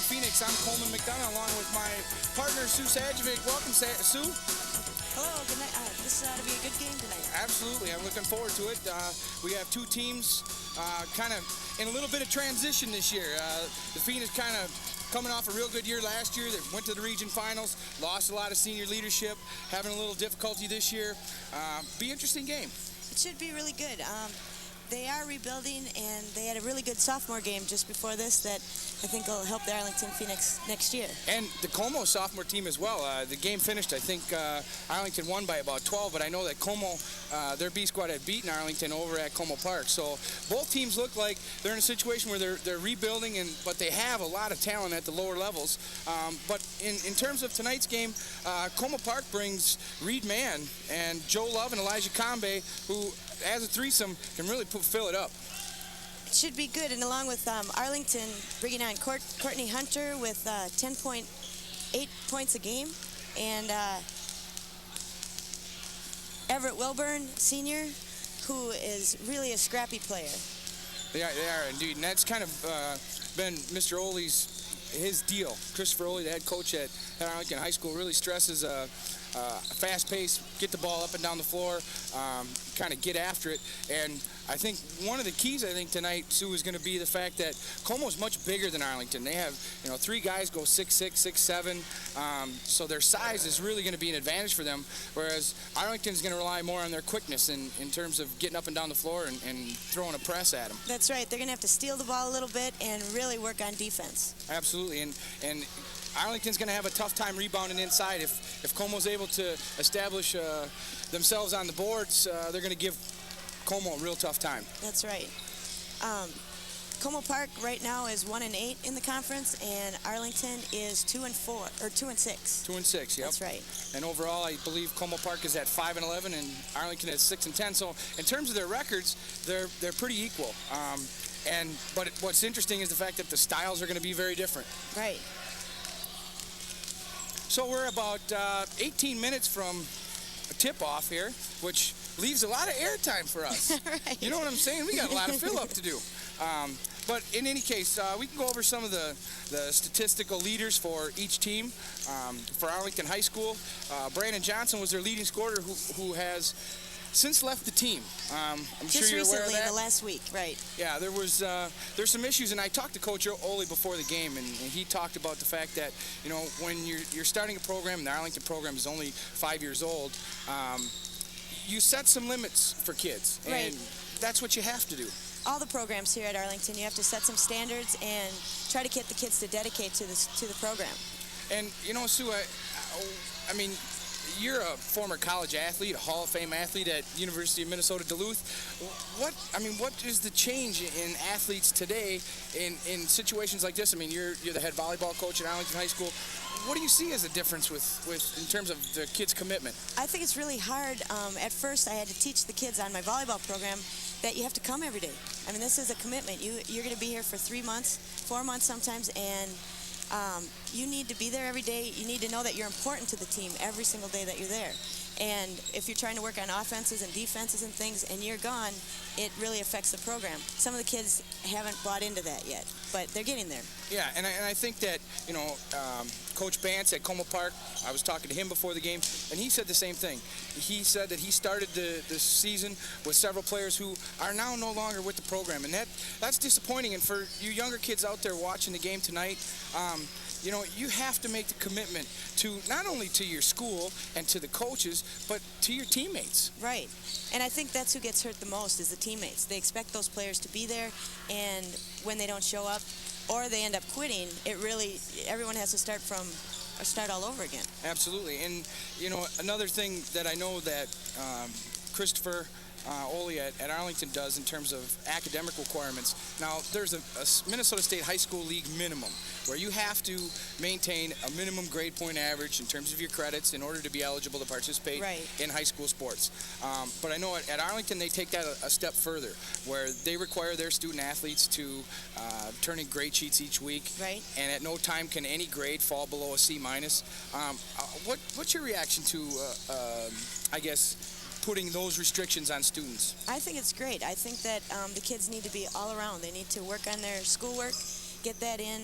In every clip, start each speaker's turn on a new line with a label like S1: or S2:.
S1: Arlington Phoenix. I'm Coleman McDonough along with my partner Sue Sajovic. Welcome, Sue.
S2: Hello, good night. This ought to be a good game tonight.
S1: Absolutely, I'm looking forward to it. We have two teams kind of in a little bit of transition this year. The Phoenix kind of coming off a real good year last year. They went to the region finals, lost a lot of senior leadership, having a little difficulty this year. Be an interesting game.
S2: It should be really good. They are rebuilding, and they had a really good sophomore game just before this that I think will help the Arlington Phoenix next year.
S1: And the Como sophomore team as well. The game finished, I think Arlington won by about 12, but I know that Como, their B squad had beaten Arlington over at Como Park. So both teams look like they're in a situation where they're rebuilding, but they have a lot of talent at the lower levels. But in terms of tonight's game, Como Park brings Reed Mann and Joe Love and Elijah Combe, who as a threesome can really fill it up.
S2: It should be good, and along with Arlington bringing on Courtney Hunter with 10.8 points a game, and Everett Wilburn, senior, who is really a scrappy player.
S1: They are indeed, and that's kind of been Mr. Oley's his deal. Christopher Oley, the head coach at Arlington High School, really stresses fast pace, get the ball up and down the floor, kind of get after it. And I think one of the keys, tonight, Sue, is going to be the fact that Como's much bigger than Arlington. They have, three guys go 6'6", 6'7", so their size is really going to be an advantage for them, whereas Arlington's going to rely more on their quickness in terms of getting up and down the floor and throwing a press at them.
S2: That's right. They're going to have to steal the ball a little bit and really work on defense.
S1: Absolutely, and Arlington's going to have a tough time rebounding inside. If Como's able to establish themselves on the boards, they're going to give Como a real tough time.
S2: That's right. Como Park right now is 1-8 in the conference, and Arlington is 2-4 or 2-6.
S1: 2-6, yep.
S2: That's right.
S1: And overall, I believe Como Park is at 5-11, and Arlington is 6-10. So in terms of their records, they're pretty equal. But what's interesting is the fact that the styles are going to be very different.
S2: Right.
S1: So we're about 18 minutes from a tip-off here, which leaves a lot of airtime for us.
S2: Right.
S1: You know what I'm saying? We got a lot of fill-up to do. But in any case, we can go over some of the statistical leaders for each team. For Arlington High School, Brandon Johnson was their leading scorer who has since left the team. I'm sure you're aware of that.
S2: Just recently, the last week, right.
S1: Yeah, there's some issues, and I talked to Coach Oley before the game, and he talked about the fact that, when you're starting a program, and the Arlington program is only 5 years old, you set some limits for kids, and
S2: right.
S1: That's what you have to do.
S2: All the programs here at Arlington, you have to set some standards and try to get the kids to dedicate to the program. And,
S1: Sue, I mean, you're a former college athlete, a Hall of Fame athlete at University of Minnesota Duluth. What is the change in athletes today in situations like this? I mean, you're the head volleyball coach at Arlington High School. What do you see as a difference in terms of the kids' commitment?
S2: I think it's really hard. At first, I had to teach the kids on my volleyball program that you have to come every day. I mean, this is a commitment. You're going to be here for 3 months, 4 months sometimes, and you need to be there every day. You need to know that you're important to the team every single day that you're there. And if you're trying to work on offenses and defenses and things and you're gone, it really affects the program. Some of the kids haven't bought into that yet, but they're getting there.
S1: Yeah, and I think that, Coach Bance at Como Park, I was talking to him before the game, and he said the same thing. He said that he started the season with several players who are now no longer with the program, and that's disappointing. And for you younger kids out there watching the game tonight, you have to make the commitment to not only to your school and to the coaches, but to your teammates.
S2: Right. And I think that's who gets hurt the most is the teammates. They expect those players to be there, and when they don't show up or they end up quitting, everyone has to start all over again.
S1: Absolutely. And, another thing that I know that Christopher Oley at Arlington does in terms of academic requirements. Now, there's a Minnesota State High School League minimum where you have to maintain a minimum grade point average in terms of your credits in order to be eligible to participate in high school sports. But I know at Arlington they take that a step further, where they require their student athletes to turn in grade sheets each week, and at no time can any grade fall below a C-. What's your reaction to, putting those restrictions on students?
S2: I think it's great. I think that the kids need to be all around. They need to work on their schoolwork get that in,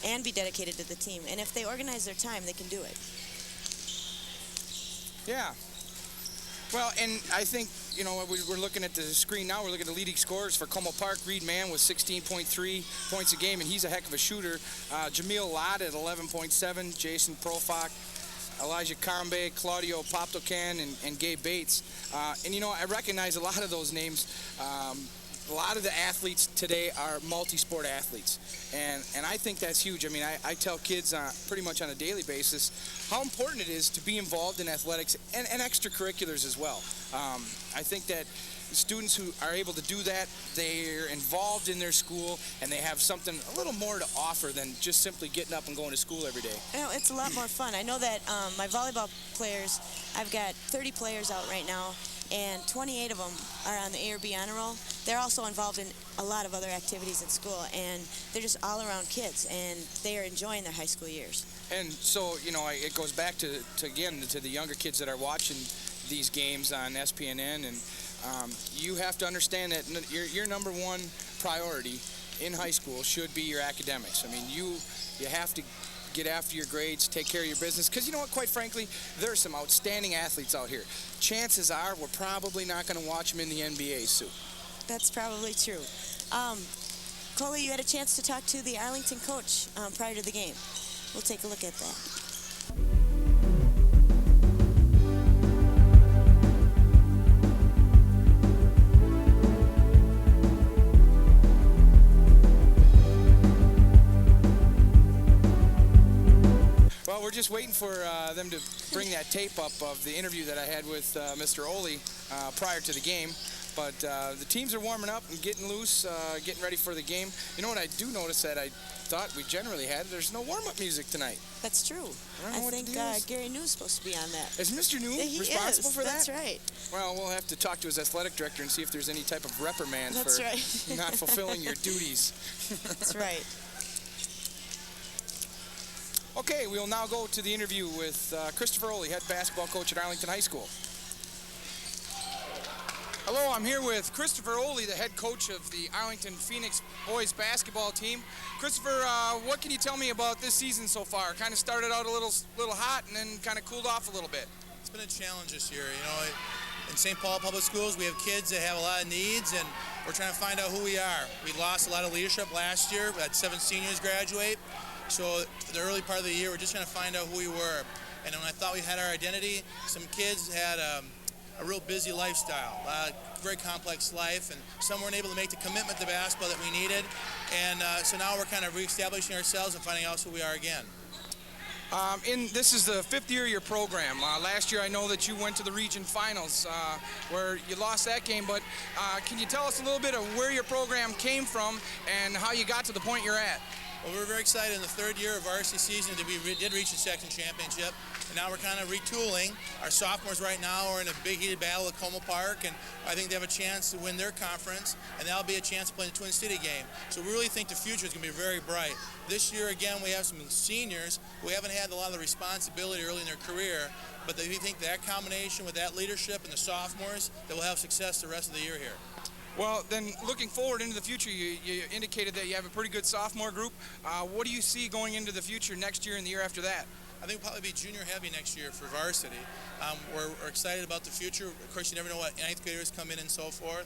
S2: and be dedicated to the team. And if they organize their time, they can do it.
S1: Yeah. Well, and I think, you know, we're looking at the screen now. We're looking at the leading scorers for Como Park. Reed Mann with 16.3 points a game, and he's a heck of a shooter. Jamil Lott at 11.7. Jason Profak, Elijah Carmbe, Claudio Poptocan, and Gabe Bates. And, you know, I recognize a lot of those names. A lot of the athletes today are multi-sport athletes, and I think that's huge. I mean, I tell kids pretty much on a daily basis how important it is to be involved in athletics and extracurriculars as well. I think that students who are able to do that, they're involved in their school, and they have something a little more to offer than just simply getting up and going to school every day.
S2: You know, it's a lot more fun. I know that my volleyball players, I've got 30 players out right now, and 28 of them are on the A or B honor roll. They're also involved in a lot of other activities at school, and they're just all-around kids, and they are enjoying their high school years.
S1: And so, you know, it goes back to the younger kids that are watching these games on SPNN, and you have to understand that your number one priority in high school should be your academics. I mean, you have to get after your grades, take care of your business, because you know what, quite frankly, there are some outstanding athletes out here. Chances are we're probably not going to watch them in the NBA, Sue.
S2: That's probably true. Coley, you had a chance to talk to the Arlington coach prior to the game. We'll take a look at that.
S1: Well, we're just waiting for them to bring that tape up of the interview that I had with Mr. Ole prior to the game. But the teams are warming up and getting loose, getting ready for the game. You know what I do notice that I thought we generally had? There's no warm-up music tonight.
S2: That's true. I think Gary New's supposed to be on that.
S1: Is Mr. New responsible for that?
S2: That's right.
S1: Well, we'll have to talk to his athletic director and see if there's any type of reprimand for
S2: right.
S1: not fulfilling your duties.
S2: That's right.
S1: Okay, we'll now go to the interview with Christopher Ole, head basketball coach at Arlington High School. Hello, I'm here with Christopher Ole, the head coach of the Arlington Phoenix boys basketball team. Christopher, what can you tell me about this season so far? Kind of started out a little hot and then kind of cooled off a little bit.
S3: It's been a challenge this year. You know, in St. Paul Public Schools, we have kids that have a lot of needs, and we're trying to find out who we are. We lost a lot of leadership last year. We had 7 seniors graduate. So the early part of the year, we're just trying to find out who we were. And when I thought we had our identity, some kids had a real busy lifestyle, a very complex life, and some weren't able to make the commitment to basketball that we needed. And so now we're kind of reestablishing ourselves and finding out who we are again.
S1: This is the 5th year of your program. Last year I know that you went to the region finals where you lost that game, but can you tell us a little bit of where your program came from and how you got to the point you're at?
S3: Well, we're very excited in the 3rd year of varsity season that we did reach the second championship, and now we're kind of retooling. Our sophomores right now are in a big heated battle at Como Park, and I think they have a chance to win their conference, and that'll be a chance to play in the Twin City game. So we really think the future is going to be very bright. This year, again, we have some seniors who haven't had a lot of the responsibility early in their career, but we think that combination with that leadership and the sophomores, that will have success the rest of the year here.
S1: Well, then looking forward into the future, you indicated that you have a pretty good sophomore group. What do you see going into the future next year and the year after that?
S3: I think we'll probably be junior heavy next year for varsity. We're excited about the future. Of course, you never know what 9th graders come in and so forth.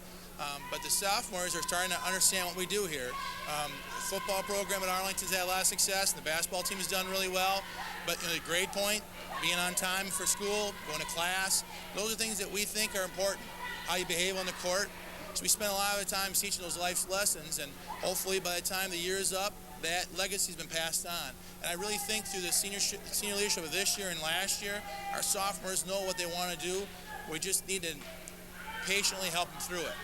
S3: But the sophomores are starting to understand what we do here. The football program at Arlington's had a lot of success, and the basketball team has done really well. But the grade point, being on time for school, going to class, those are things that we think are important. How you behave on the court. So we spend a lot of time teaching those life lessons, and hopefully by the time the year's up, that legacy's been passed on. And I really think through the senior leadership of this year and last year, our sophomores know what they want to do. We just need to patiently help them through it.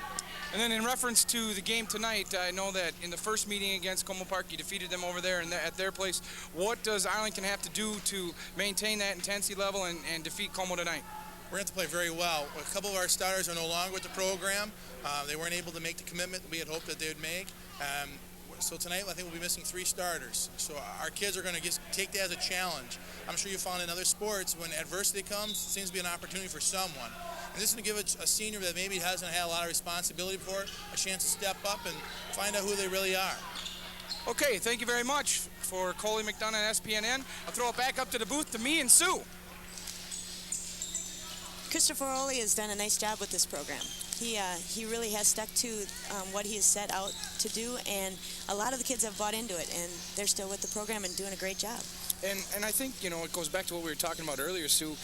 S1: And then in reference to the game tonight, I know that in the first meeting against Como Park, you defeated them over there at their place. What does Arlington have to do to maintain that intensity level and defeat Como tonight?
S3: We're going to have to play very well. A couple of our starters are no longer with the program. They weren't able to make the commitment that we had hoped that they would make. So tonight, I think we'll be missing 3 starters. So our kids are going to just take that as a challenge. I'm sure you found in other sports, when adversity comes, it seems to be an opportunity for someone. And this is going to give a senior that maybe hasn't had a lot of responsibility before a chance to step up and find out who they really are.
S1: Okay, thank you very much for Coley McDonough and SPNN. I'll throw it back up to the booth to me and Sue.
S2: Christopher Oley has done a nice job with this program. He really has stuck to what he has set out to do, and a lot of the kids have bought into it, and they're still with the program and doing a great job.
S1: And I think, it goes back to what we were talking about earlier, Sue.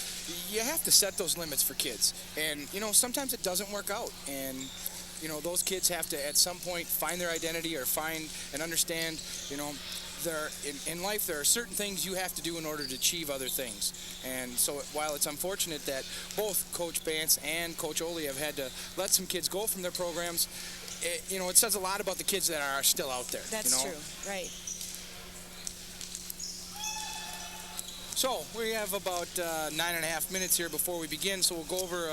S1: You have to set those limits for kids. And, sometimes it doesn't work out. And, those kids have to, at some point, find their identity or find and understand, in life there are certain things you have to do in order to achieve other things. And so while it's unfortunate that both Coach Bance and Coach Oley have had to let some kids go from their programs, it says a lot about the kids that are still out there.
S2: That's true, right.
S1: So we have about 9.5 minutes here before we begin, so we'll go over,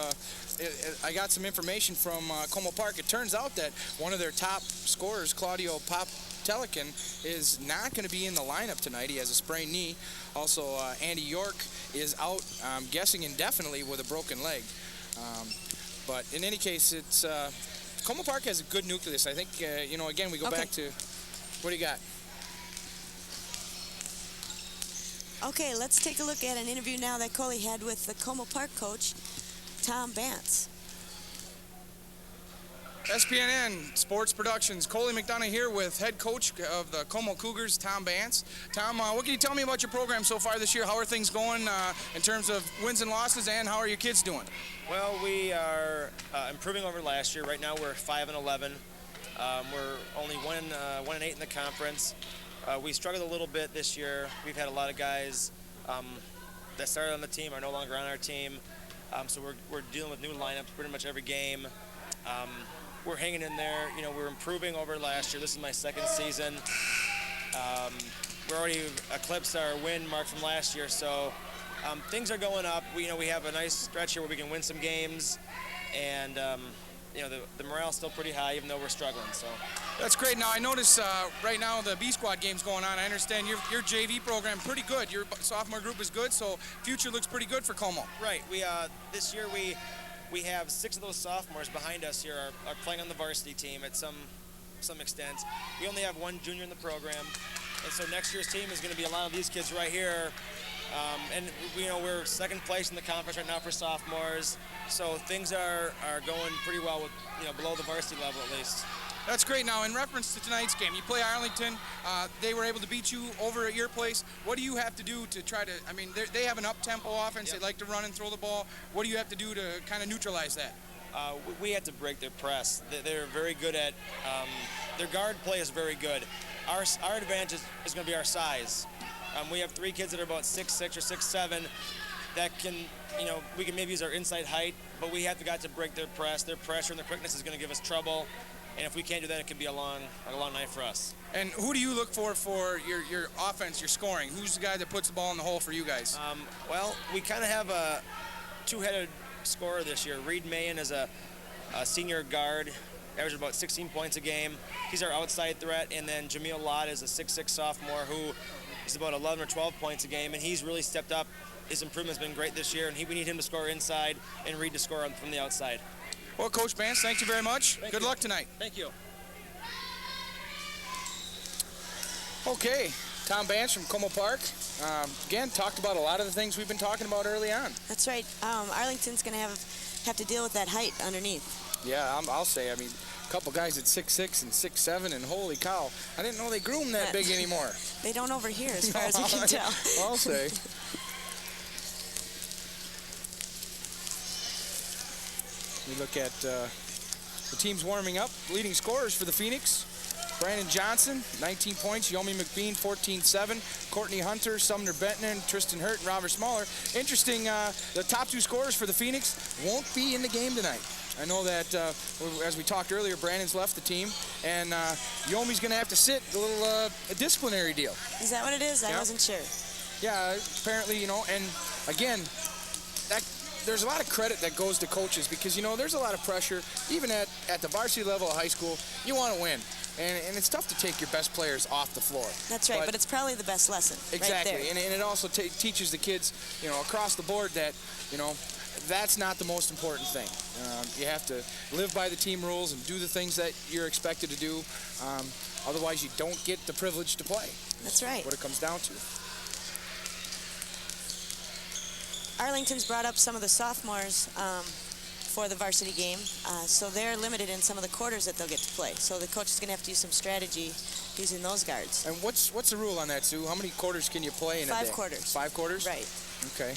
S1: I got some information from Como Park. It turns out that one of their top scorers, Claudio Telekin, is not going to be in the lineup tonight. He has a sprained knee. Also, Andy York is out, I'm guessing indefinitely, with a broken leg. But in any case, it's Como Park has a good nucleus. I think, again, we go back to, what do you got?
S2: Okay, let's take a look at an interview now that Coley had with the Como Park coach, Tom Bance.
S1: SPNN Sports Productions, Coley McDonough here with head coach of the Como Cougars, Tom Bance. Tom, what can you tell me about your program so far this year? How are things going in terms of wins and losses, and how are your kids doing?
S4: Well, we are improving over last year. Right now we're 5-11. We're only 1-8 in the conference. We struggled a little bit this year. We've had a lot of guys that started on the team are no longer on our team. So we're dealing with new lineups pretty much every game. We're hanging in there. We're improving over last year. This is my second season. We're already eclipsed our win mark from last year. So things are going up. We have a nice stretch here where we can win some games. And the morale's still pretty high, even though we're struggling. So
S1: that's great. Now I notice right now the B Squad game's going on. I understand your JV program pretty good. Your sophomore group is good, so future looks pretty good for Como.
S4: Right. We this year we have 6 of those sophomores behind us here are playing on the varsity team at some extent. We only have 1 junior in the program, and so next year's team is going to be a lot of these kids right here. And we're second place in the conference right now for sophomores, so things are going pretty well with below the varsity level at least.
S1: That's great. Now, in reference to tonight's game, you play Arlington. They were able to beat you over at your place. What do you have to do to try to? I mean, they have an up-tempo offense. Yep. They like to run and throw the ball. What do you have to do to kind of neutralize that?
S4: We have to break their press. They're very good at their guard play is very good. Our advantage is going to be our size. We have 3 kids that are about 6'6" or 6'7" that can, we can maybe use our inside height, but we have to break their press. Their pressure and their quickness is going to give us trouble, and if we can't do that, it could be a long night for us.
S1: And who do you look for your offense, your scoring? Who's the guy that puts the ball in the hole for you guys?
S4: Well, we kind of have a 2-headed scorer this year. Reed Mayen is a senior guard, averages about 16 points a game. He's our outside threat, and then Jameel Lott is a 6'6" sophomore who is about 11 or 12 points a game, and he's really stepped up. His improvement's been great this year, and we need him to score inside and Reed to score from the outside.
S1: Well, Coach Bance, thank you very much. Good luck tonight.
S4: Thank you.
S1: Okay, Tom Bance from Como Park. Again, talked about a lot of the things we've been talking about early on.
S2: That's right. Arlington's going to have to deal with that height underneath.
S1: Yeah, I'll say. I mean, a couple guys at 6'6" and 6'7", and holy cow, I didn't know they grew them that big anymore.
S2: They don't over here, as far as we can tell.
S1: I'll say. We look at the teams warming up. Leading scorers for the Phoenix: Brandon Johnson, 19 points. Yomi McBean, 14-7. Courtney Hunter, Sumner Benton, Tristan Hurt, and Robert Smaller. Interesting, the top 2 scorers for the Phoenix won't be in the game tonight. I know that, as we talked earlier, Brandon's left the team, and Yomi's going to have to sit a disciplinary deal.
S2: Is that what it is? I wasn't sure.
S1: Yeah, apparently, and again, there's a lot of credit that goes to coaches because, there's a lot of pressure. Even at the varsity level of high school, you want to win. And it's tough to take your best players off the floor.
S2: That's right, but it's probably the best lesson.
S1: Exactly,
S2: right there.
S1: and it also teaches the kids, across the board that, that's not the most important thing. You have to live by the team rules and do the things that you're expected to do. Otherwise, you don't get the privilege to play.
S2: That's right.
S1: What it comes down to.
S2: Arlington's brought up some of the sophomores for the varsity game, so they're limited in some of the quarters that they'll get to play. So the coach is going to have to use some strategy using those guards.
S1: And what's the rule on that, Sue? How many quarters can you play in a day?
S2: 5 quarters.
S1: 5 quarters?
S2: Right.
S1: Okay.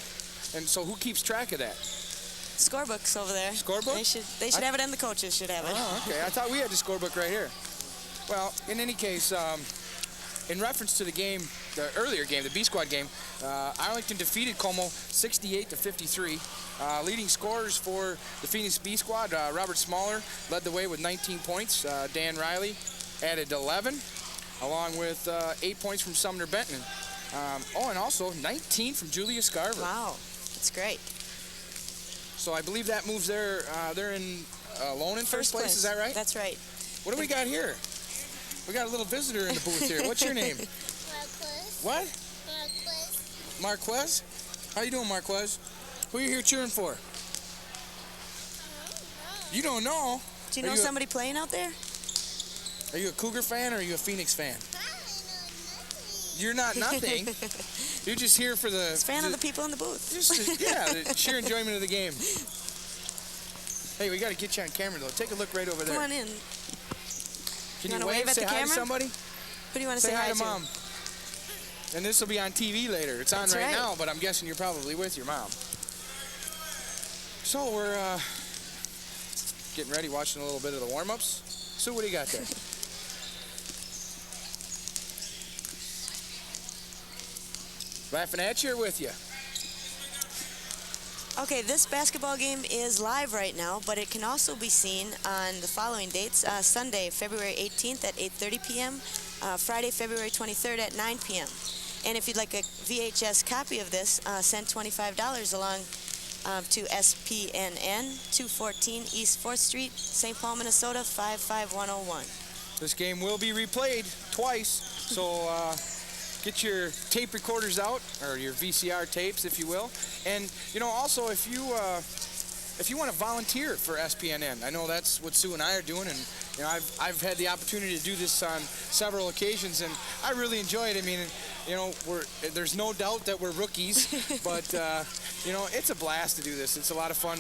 S1: And so who keeps track of that?
S2: Scorebooks over there.
S1: Scorebook?
S2: They should have it, and the coaches should have it.
S1: Oh, okay. I thought we had the scorebook right here. Well, in any case, in reference to the game, the earlier game, the B Squad game, Arlington defeated Como 68-53. Leading scorers for the Phoenix B Squad, Robert Smaller led the way with 19 points. Dan Riley added 11, along with 8 points from Sumner Benton. And also 19 from Julia Scarver.
S2: Wow, that's great.
S1: So I believe that moves they're in alone in first place. Is that right?
S2: That's right.
S1: What do we got here? We got a little visitor in the booth here. What's your name?
S5: Marquez.
S1: What?
S5: Marquez.
S1: Marquez? How you doing, Marquez? Who are you here cheering for? You don't know?
S2: Do you know somebody playing out there?
S1: Are you a Cougar fan or are you a Phoenix fan?
S5: I know nothing.
S1: You're not nothing. You're just here for the...
S2: It's fan of the people in the booth.
S1: The sheer enjoyment of the game. Hey, we got to get you on camera, though. Take a look right over there.
S2: Come on in.
S1: Can
S2: you
S1: you
S2: wave at
S1: say
S2: the
S1: hi
S2: camera?
S1: to somebody?
S2: Who do you want to say hi
S1: to Mom. And this will be on TV later. It's on
S2: That's
S1: right
S2: right
S1: now, but I'm guessing you're probably with your mom. So we're getting ready, watching a little bit of the warm-ups. Sue, what do you got there? Laughing at you or with you?
S2: Okay, this basketball game is live right now, but it can also be seen on the following dates. Sunday, February 18th at 8:30 p.m., Friday, February 23rd at 9 p.m. And if you'd like a VHS copy of this, send $25 along to SPNN, 214 East 4th Street, St. Paul, Minnesota, 55101.
S1: This game will be replayed twice, so get your tape recorders out, or your VCR tapes, if you will. And, also, if you want to volunteer for SPNN, I know that's what Sue and I are doing, and, I've had the opportunity to do this on several occasions, and I really enjoy it. I mean, there's no doubt that we're rookies, but, it's a blast to do this. It's a lot of fun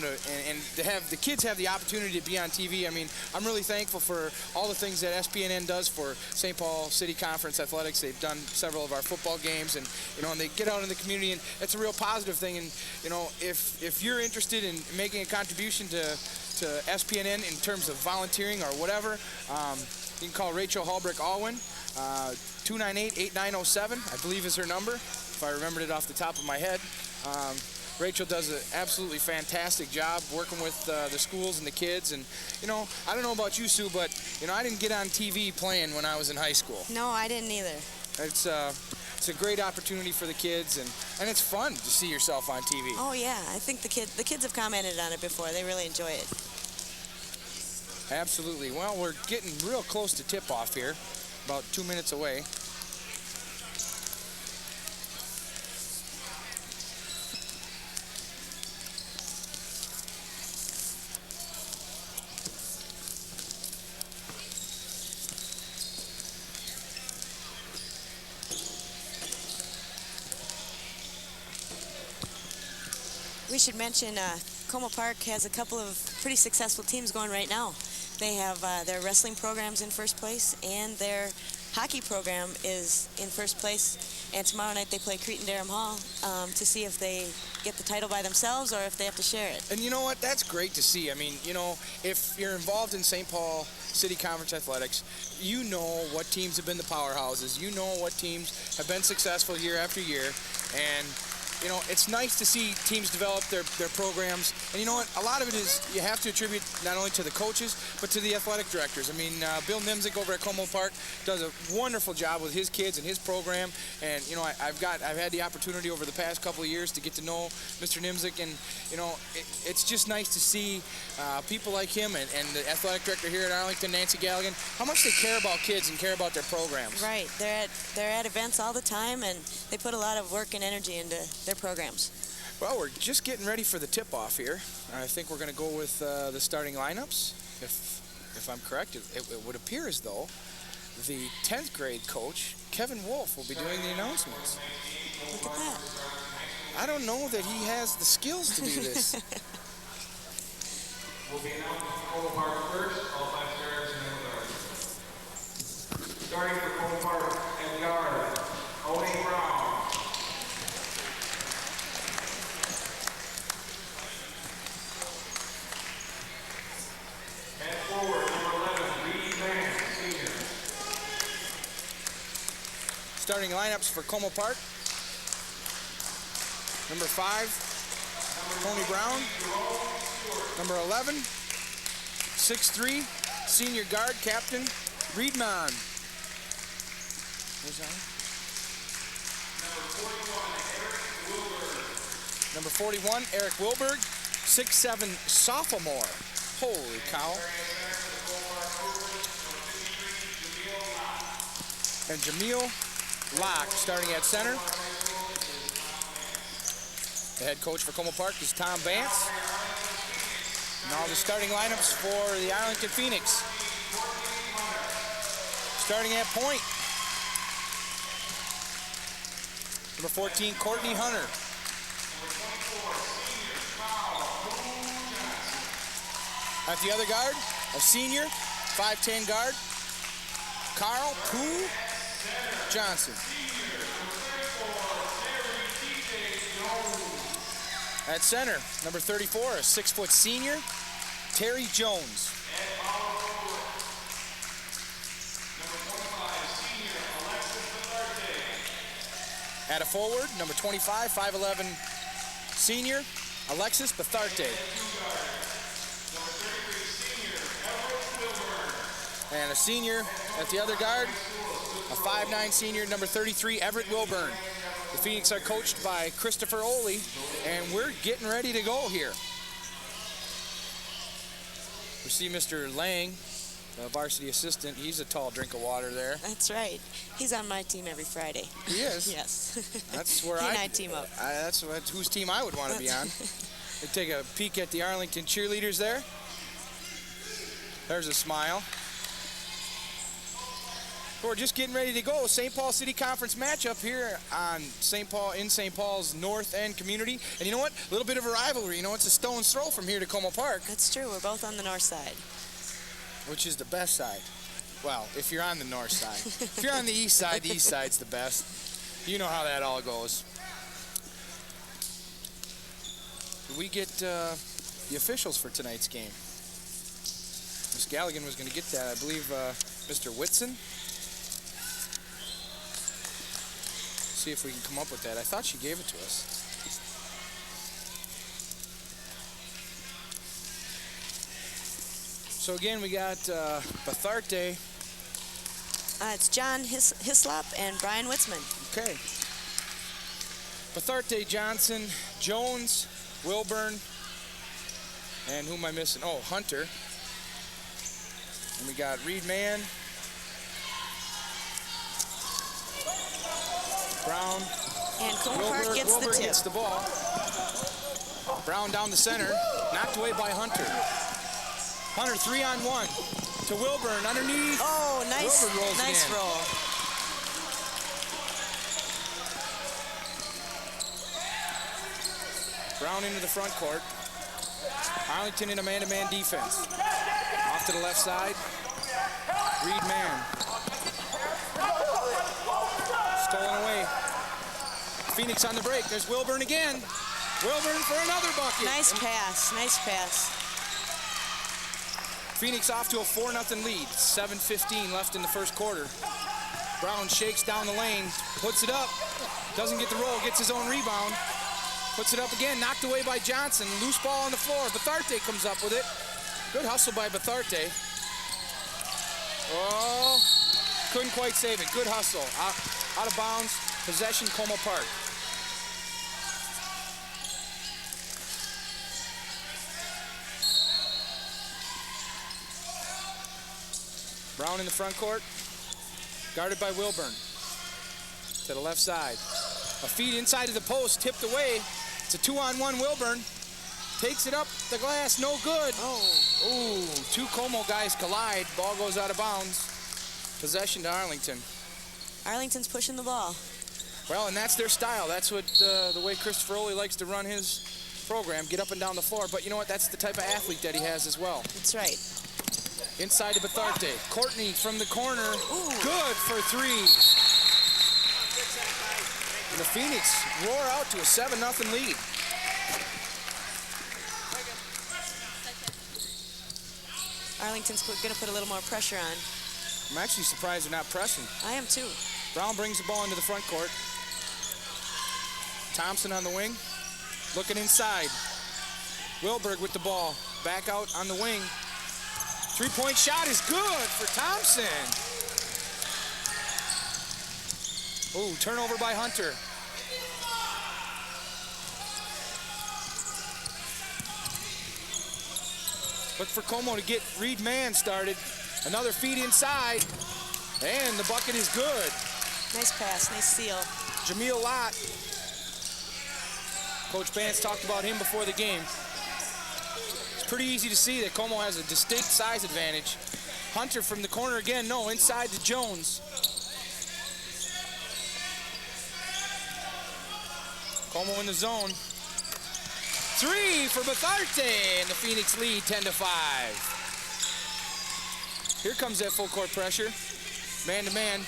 S1: and to have the kids have the opportunity to be on TV. I mean, I'm really thankful for all the things that SPNN does for St. Paul City Conference Athletics. They've done several of our football games, and, and they get out in the community, and it's a real positive thing. And, if you're interested in making a contribution to SPNN in terms of volunteering or whatever, you can call Rachel Halbrick-Alwyn, 298-8907, I believe is her number, if I remembered it off the top of my head. Rachel does an absolutely fantastic job working with the schools and the kids. And, I don't know about you, Sue, but, I didn't get on TV playing when I was in high school.
S2: No, I didn't either.
S1: It's a great opportunity for the kids, and it's fun to see yourself on TV.
S2: Oh, yeah. I think the kids have commented on it before. They really enjoy it.
S1: Absolutely. Well, we're getting real close to tip-off here, about 2 minutes away.
S2: We should mention Como Park has a couple of pretty successful teams going right now. They have their wrestling programs in first place, and their hockey program is in first place. And tomorrow night they play Cretin-Derham Hall to see if they get the title by themselves or if they have to share it.
S1: And you know what? That's great to see. I mean, if you're involved in St. Paul City Conference Athletics, you know what teams have been the powerhouses. You know what teams have been successful year after year. And it's nice to see teams develop their programs. And you know what? A lot of it is you have to attribute not only to the coaches, but to the athletic directors. I mean, Bill Nimzik over at Como Park does a wonderful job with his kids and his program. And, I've had the opportunity over the past couple of years to get to know Mr. Nimzik. And, it's just nice to see people like him and the athletic director here at Arlington, Nancy Galligan, how much they care about kids and care about their programs.
S2: Right. They're at events all the time, and they put a lot of work and energy into their programs.
S1: Well, we're just getting ready for the tip-off here. I think we're going to go with the starting lineups. If I'm correct, it would appear as though the 10th grade coach, Kevin Wolf, will be doing the announcements.
S2: Look at that.
S1: I don't know that he has the skills to do this.
S6: We'll be announcing Cole Park first, all 5 stars, and then the guard. Starting for Cole Park at guard, Odie Brown. At forward, number 11, Reed Mann, senior.
S1: Starting lineups for Como Park. Number 5, Tony Brown. Number 11, 6'3", senior guard captain, Reedman. Who's that? Number 41, Eric Wilberg, 6'7", sophomore. Holy cow. And Jameel Locke starting at center. The head coach for Como Park is Tom Vance. Now the starting lineups for the Arlington Phoenix. Starting at point. Number 14, Courtney Hunter. At the other guard, a senior, 5'10" guard, Carl Pooh Johnson. At center, number 34, a 6-foot senior, Terry Jones. At a forward, number 25, 5'11", senior, Alexis Betharte. And a senior at the other guard, a 5'9" senior, number 33, Everett Wilburn. The Phoenix are coached by Christopher Oley, and we're getting ready to go here. We see Mr. Lang, the varsity assistant. He's a tall drink of water there.
S2: That's right. He's on my team every Friday.
S1: He is?
S2: Yes.
S1: That's where
S2: he and I team up.
S1: That's whose team I would want to be on. We take a peek at the Arlington cheerleaders there. There's a smile. We're just getting ready to go. St. Paul City Conference matchup here on St. Paul's North End community. And you know what? A little bit of a rivalry. You know, it's a stone's throw from here to Como Park.
S2: That's true. We're both on the north side.
S1: Which is the best side? Well, if you're on the north side. If you're on the east side's the best. You know how that all goes. We get the officials for tonight's game. Miss Galligan was going to get that. I believe Mr. Whitson. See if we can come up with that. I thought she gave it to us. So again, we got Betharte.
S2: It's John Hislop and Brian Witzman.
S1: Okay. Betharte, Johnson, Jones, Wilburn, and who am I missing? Oh, Hunter. And we got Reed Mann, Brown.
S2: And Como Park gets the
S1: Wilbur
S2: tip.
S1: gets the ball. Brown down the center, knocked away by Hunter. Hunter 3-on-1 to Wilburn underneath.
S2: Oh, nice,
S1: Wilburn rolls
S2: nice
S1: again.
S2: roll.
S1: Brown into the front court. Arlington in a man-to-man defense. Off to the left side. Reed Mann. Stolen away. Phoenix on the break. There's Wilburn again. Wilburn for another bucket.
S2: Nice pass, nice pass.
S1: Phoenix off to a 4-0 lead. 7:15 left in the first quarter. Brown shakes down the lane, puts it up. Doesn't get the roll, gets his own rebound. Puts it up again, knocked away by Johnson. Loose ball on the floor. Betharte comes up with it. Good hustle by Betharte. Oh, couldn't quite save it. Good hustle. Out of bounds. Possession, Como Park. Brown in the front court. Guarded by Wilburn. To the left side. A feed inside of the post, tipped away. It's a 2-on-1 Wilburn. Takes it up the glass, no good.
S2: Oh.
S1: Ooh, two Como guys collide. Ball goes out of bounds. Possession to Arlington.
S2: Arlington's pushing the ball.
S1: Well, and that's their style. That's what the way Christopher Oley likes to run his program, get up and down the floor. But you know what? That's the type of athlete that he has as well.
S2: That's right.
S1: Inside to Betharte. Courtney from the corner.
S2: Ooh.
S1: Good for three. And the Phoenix roar out to a 7-0 lead.
S2: Arlington's going to put a little more pressure on.
S1: I'm actually surprised they're not pressing.
S2: I am too.
S1: Brown brings the ball into the front court. Thompson on the wing. Looking inside. Wilberg with the ball. Back out on the wing. Three-point shot is good for Thompson. Ooh, turnover by Hunter. Look for Como to get Reed Mann started. Another feed inside. And the bucket is good.
S2: Nice pass, nice steal.
S1: Jameel Lott. Coach Bance talked about him before the game. It's pretty easy to see that Como has a distinct size advantage. Hunter from the corner again. No, inside to Jones. Como in the zone. Three for Betharte, and the Phoenix lead 10-5. Here comes that full court pressure. Man-to-man.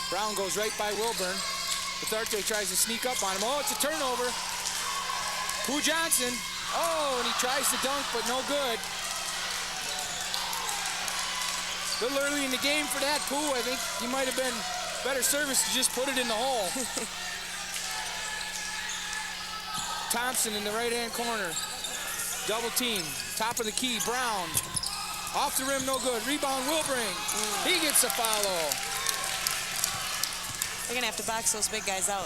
S1: Brown goes right by Wilburn. Betharte tries to sneak up on him. Oh, it's a turnover. Pooh Johnson. Oh, and he tries to dunk, but no good. A little early in the game for that, Pooh. I think you might have been better service to just put it in the hole. Thompson in the right-hand corner. Double team. Top of the key. Brown. Off the rim, no good. Rebound, Wilbring. He gets a follow.
S2: They're going to have to box those big guys out.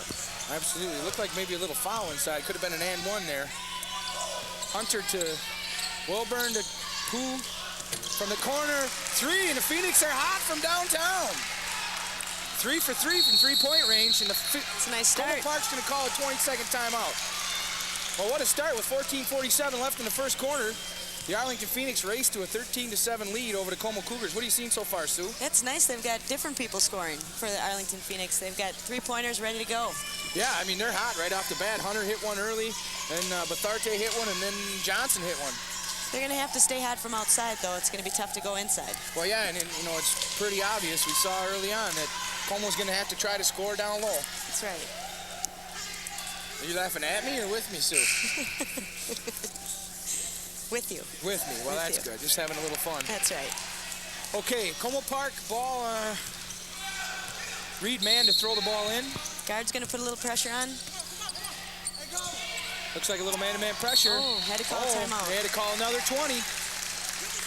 S1: Absolutely. Looked like maybe a little foul inside. Could have been an and one there. Hunter to Wilburn to Pooh from the corner. Three, and the Phoenix are hot from downtown. 3 for 3 from three-point range. And
S2: It's a nice start.
S1: Como Park's going to call a 20-second timeout. Well, what a start with 14:47 left in the first quarter. The Arlington Phoenix raced to a 13-7 lead over the Como Cougars. What are you seeing so far, Sue?
S2: It's nice they've got different people scoring for the Arlington Phoenix. They've got three-pointers ready to go.
S1: Yeah, I mean, they're hot right off the bat. Hunter hit one early, and Betharte hit one, and then Johnson hit one.
S2: They're going to have to stay hot from outside, though. It's going to be tough to go inside.
S1: Well, yeah, and you know, it's pretty obvious. We saw early on that Como's going to have to try to score down low.
S2: That's right.
S1: Are you laughing at me or with me, Sue?
S2: With you.
S1: With me. Well,
S2: With
S1: that's
S2: you.
S1: good. Just having a little fun.
S2: That's right.
S1: Okay, Como Park ball. Reed Mann to throw the ball in.
S2: Guard's going to put a little pressure on.
S1: Looks like a little man-to-man pressure.
S2: Oh, had to call a timeout.
S1: They had to call another 20.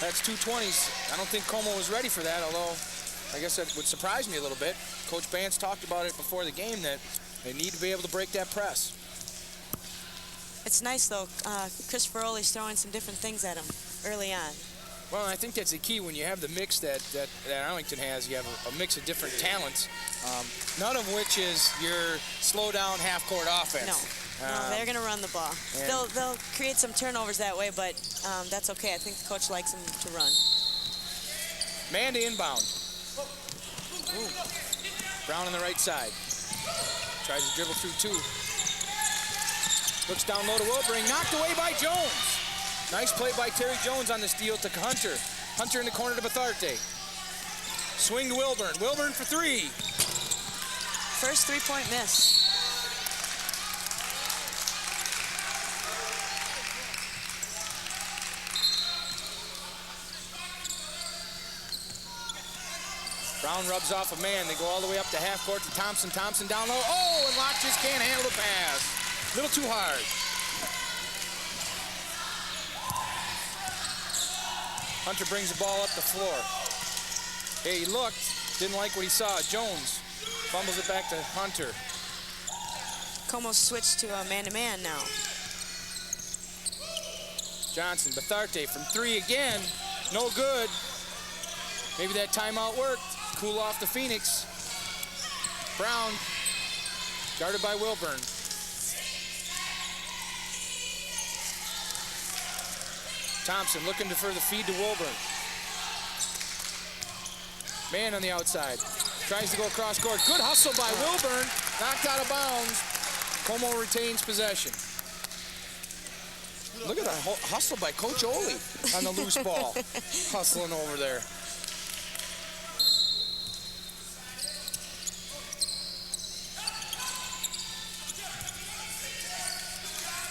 S1: That's 2 20s. I don't think Como was ready for that, although I guess that would surprise me a little bit. Coach Bance talked about it before the game that they need to be able to break that press.
S2: It's nice, though. Christopher Oley's throwing some different things at him early on.
S1: Well, I think that's the key when you have the mix that Arlington has. You have a mix of different talents, none of which is your slow-down half-court offense.
S2: No, they're going to run the ball. They'll create some turnovers that way, but that's okay. I think the coach likes them to run.
S1: Man to inbound. Ooh. Brown on the right side. Tries to dribble through two. Looks down low to Wilbring. Knocked away by Jones. Nice play by Terry Jones on the steal to Hunter. Hunter in the corner to Betharte. Swing to Wilburn. Wilburn for three.
S2: First three-point miss.
S1: Brown rubs off a man. They go all the way up to half court to Thompson. Thompson down low. Oh, and Locke just can't handle the pass. A little too hard. Hunter brings the ball up the floor. Hey, he looked, didn't like what he saw. Jones fumbles it back to Hunter.
S2: Como switched to a man-to-man now.
S1: Johnson, Betharte from three again. No good. Maybe that timeout worked. Cool off the Phoenix. Brown, guarded by Wilburn. Thompson looking for the feed to Wilburn. Man on the outside. Tries to go across court. Good hustle by Wilburn. Knocked out of bounds. Como retains possession. Look at that hustle by Coach Ole on the loose ball. Hustling over there.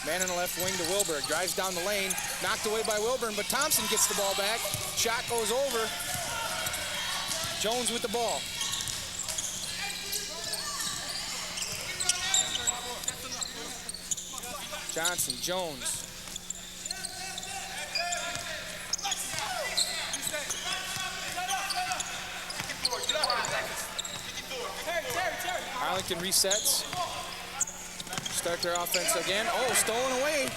S1: Man in the left wing to Wilburn. Drives down the lane. Knocked away by Wilburn, but Thompson gets the ball back. Shot goes over. Jones with the ball. Johnson, Jones. Arlington resets. Start their offense again. Oh, stolen away.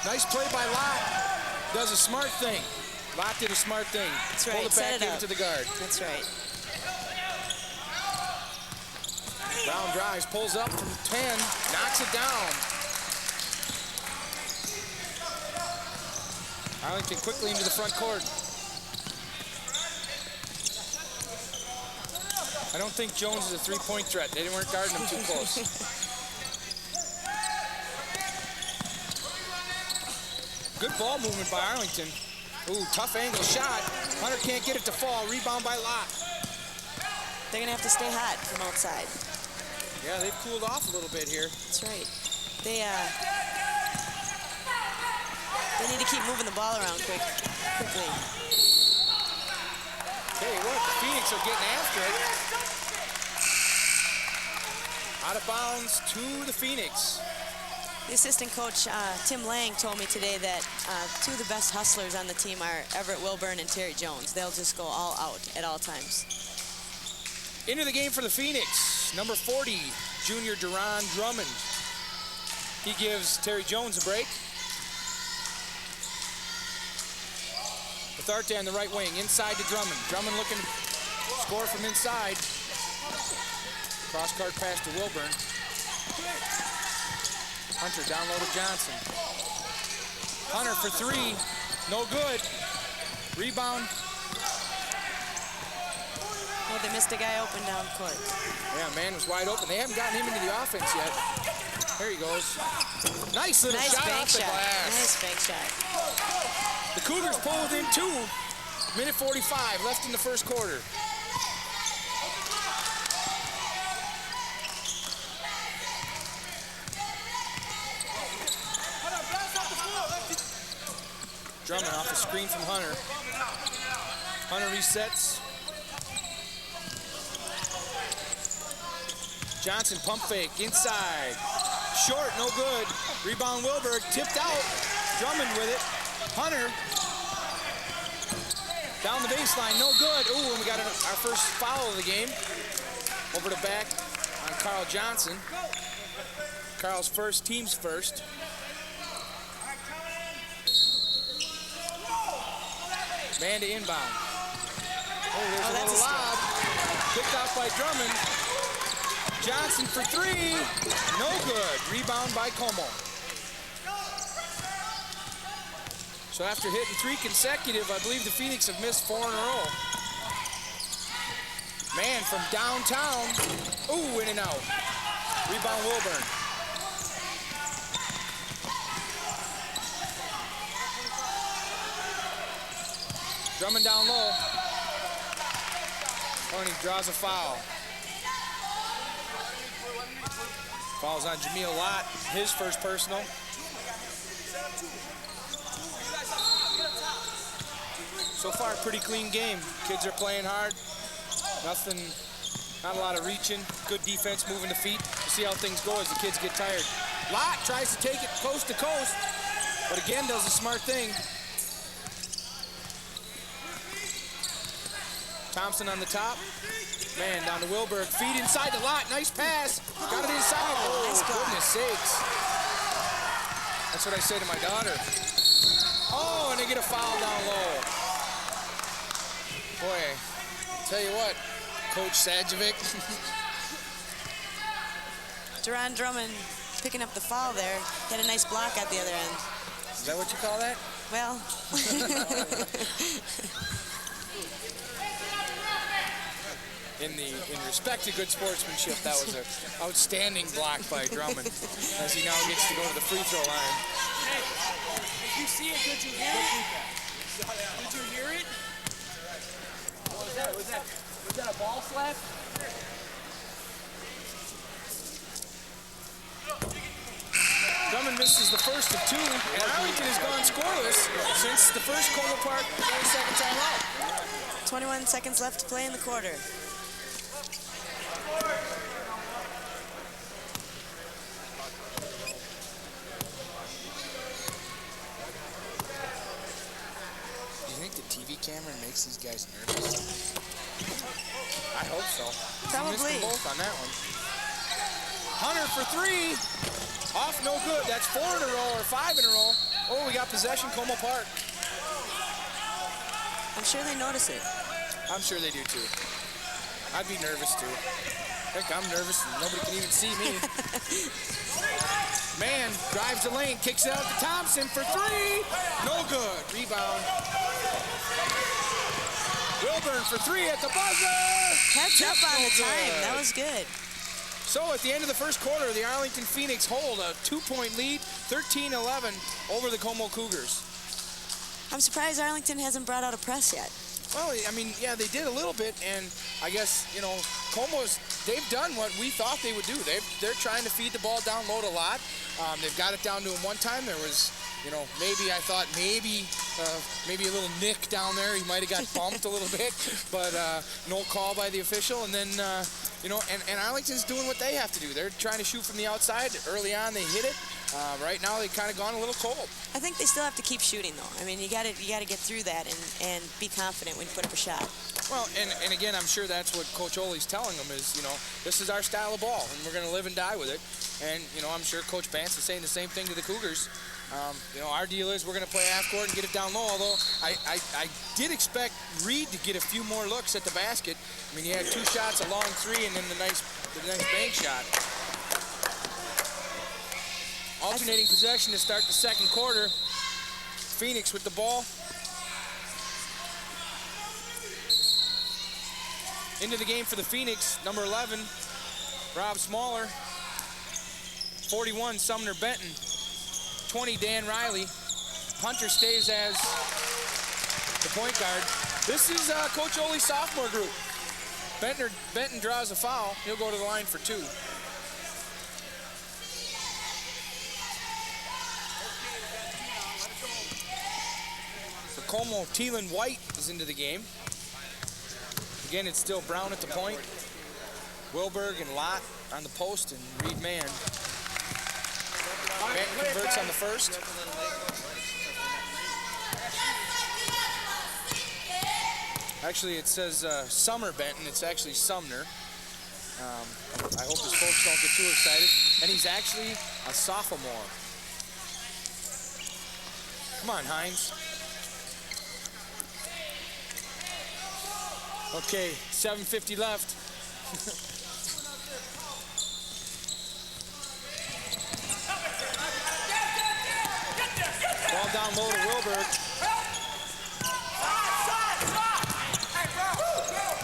S1: Nice play by Lott. Does a smart thing. Lott did a smart thing.
S2: That's right.
S1: Pull it back, give it to the guard.
S2: That's right.
S1: Brown drives, pulls up from 10, knocks it down. Arlington quickly into the front court. I don't think Jones is a three-point threat. They weren't guarding him too close. Good ball movement by Arlington. Ooh, tough angle shot. Hunter can't get it to fall. Rebound by Lott.
S2: They're going to have to stay hot from outside.
S1: Yeah, they've cooled off a little bit here.
S2: That's right. They need to keep moving the ball around quickly.
S1: Tell you what, the Phoenix are getting after it. Out of bounds to the Phoenix.
S2: The assistant coach, Tim Lang, told me today that two of the best hustlers on the team are Everett Wilburn and Terry Jones. They'll just go all out at all times.
S1: Into the game for the Phoenix, number 40, junior Deron Drummond. He gives Terry Jones a break. Betharte on the right wing, inside to Drummond. Drummond looking to score from inside. Cross-court pass to Wilburn. Hunter down low to Johnson. Hunter for three, no good. Rebound.
S2: Well, they missed a guy open down court.
S1: Yeah, man was wide open. They haven't gotten him into the offense yet. There he goes. Nice little shot
S2: bank
S1: off the
S2: shot.
S1: glass.
S2: Nice bank shot.
S1: The Cougars pull within 2. Minute 45 left in the first quarter. Drummond off the screen from Hunter. Hunter resets. Johnson pump fake inside. Short, no good. Rebound Wilburn, tipped out. Drummond with it. Hunter. Down the baseline, no good. Ooh, and we got our first foul of the game. Over to back on Carl Johnson. Carl's first, team's first. Man to inbound. Oh, there's a little lob. Picked off by Drummond. Johnson for three. No good. Rebound by Como. So after hitting 3 consecutive, I believe the Phoenix have missed 4 in a row. Man from downtown. Ooh, in and out. Rebound Wilburn. Drummond down low. And he draws a foul. Foul's on Jameel Lott, his first personal. So far, pretty clean game. Kids are playing hard. Nothing, not a lot of reaching. Good defense, moving the feet. We'll see how things go as the kids get tired. Lott tries to take it coast to coast, but again does a smart thing. Thompson on the top. Man, down to Wilburn. Feed inside the Lott. Nice pass. Got it inside. Oh,
S2: nice
S1: goodness sakes. That's what I say to my daughter. Oh, and they get a foul down low. Boy, tell you what, Coach Sajovic.
S2: Deron Drummond picking up the foul there. Had a nice block at the other end.
S1: Is that what you call that?
S2: Well,
S1: In respect to good sportsmanship, that was an outstanding block by Drummond, as he now gets to go to the free throw line.
S7: Did you see it? Did you hear it? Did you hear it? What was that? Was that a ball slap?
S1: Drummond misses the first of two, and Arlington has gone scoreless since the first Como Park 22nd time out.
S2: 21 seconds left to play in the quarter.
S1: Do you think the TV camera makes these guys nervous? I hope so.
S2: Probably.
S1: He missed them both on that one. Hunter for three. Off, no good. That's 4 in a row or 5 in a row. Oh, we got possession, Como Park.
S2: I'm sure they notice it.
S1: I'm sure they do too. I'd be nervous too. Heck, I'm nervous and nobody can even see me. Man drives the lane, kicks it out to Thompson for three. No good. Rebound. Wilburn for three at the buzzer.
S2: Heads up on
S1: No
S2: the time.
S1: good.
S2: That was good.
S1: So at the end of the first quarter, the Arlington Phoenix hold a 2-point lead, 13-11 over the Como Cougars.
S2: I'm surprised Arlington hasn't brought out a press yet.
S1: Well, I mean, yeah, they did a little bit, and I guess, you know, they've done what we thought they would do. They're trying to feed the ball down low a lot. They've got it down to him one time. There was, you know, maybe I thought maybe a little nick down there. He might have got bumped a little bit, but no call by the official. And then, you know, and Arlington's doing what they have to do. They're trying to shoot from the outside. Early on, they hit it. Right now, they've kind of gone a little cold.
S2: I think they still have to keep shooting, though. I mean, you got to get through that and be confident when you put up a shot.
S1: Well, and again, I'm sure that's what Coach Ole's telling them is, you know, this is our style of ball, and we're going to live and die with it. And, you know, I'm sure Coach Bance is saying the same thing to the Cougars. You know, our deal is we're going to play half court and get it down low, although I did expect Reed to get a few more looks at the basket. I mean, he had 2 shots, a long 3, and then the nice bank shot. Alternating possession to start the second quarter. Phoenix with the ball. Into the game for the Phoenix, number 11, Rob Smaller. 41, Sumner Benton. 20, Dan Riley. Hunter stays as the point guard. This is Coach Ole's sophomore group. Benton draws a foul. He'll go to the line for 2. For Como, Thielen White is into the game. Again, it's still Brown at the point. Wilberg and Lott on the post, and Reed Mann. Benton converts on the first. Actually, it says Summer Benton. It's actually Sumner. I hope his folks don't get too excited. And he's actually a sophomore. Come on, Hines. Okay, 7:50 left. Ball down low to Wilberg.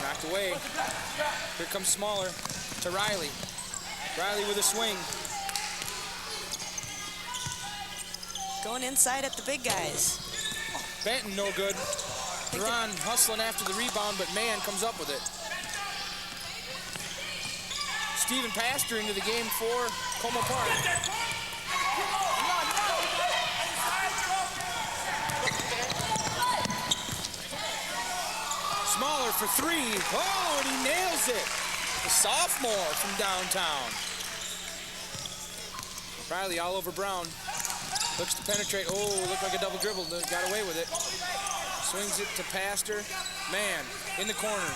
S1: Knocked away. Here comes Smaller to Riley. Riley with a swing.
S2: Going inside at the big guys.
S1: Benton no good. Duran hustling after the rebound, but Mann comes up with it. Stephen Pastor into the game for Como Park. Smaller for 3. Oh, and he nails it. The sophomore from downtown. Riley all over Brown. Looks to penetrate. Oh, looked like a double dribble. Got away with it. Swings it to Pastor. Mann in the corner.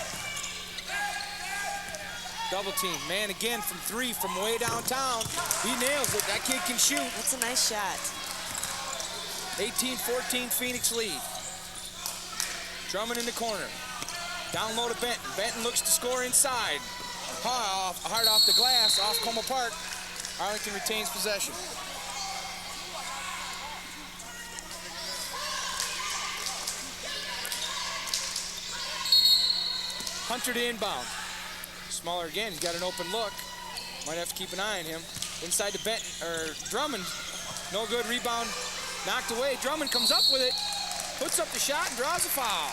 S1: Double team. Mann again from 3 from way downtown. He nails it. That kid can shoot.
S2: That's a nice shot.
S1: 18-14 Phoenix lead. Drummond in the corner. Down low to Benton. Benton looks to score inside. Hard off the glass, off Como Park. Arlington retains possession. Hunter to inbound. Smaller again, he's got an open look. Might have to keep an eye on him. Inside to Benton, or Drummond. No good, rebound, knocked away. Drummond comes up with it, puts up the shot and draws a foul.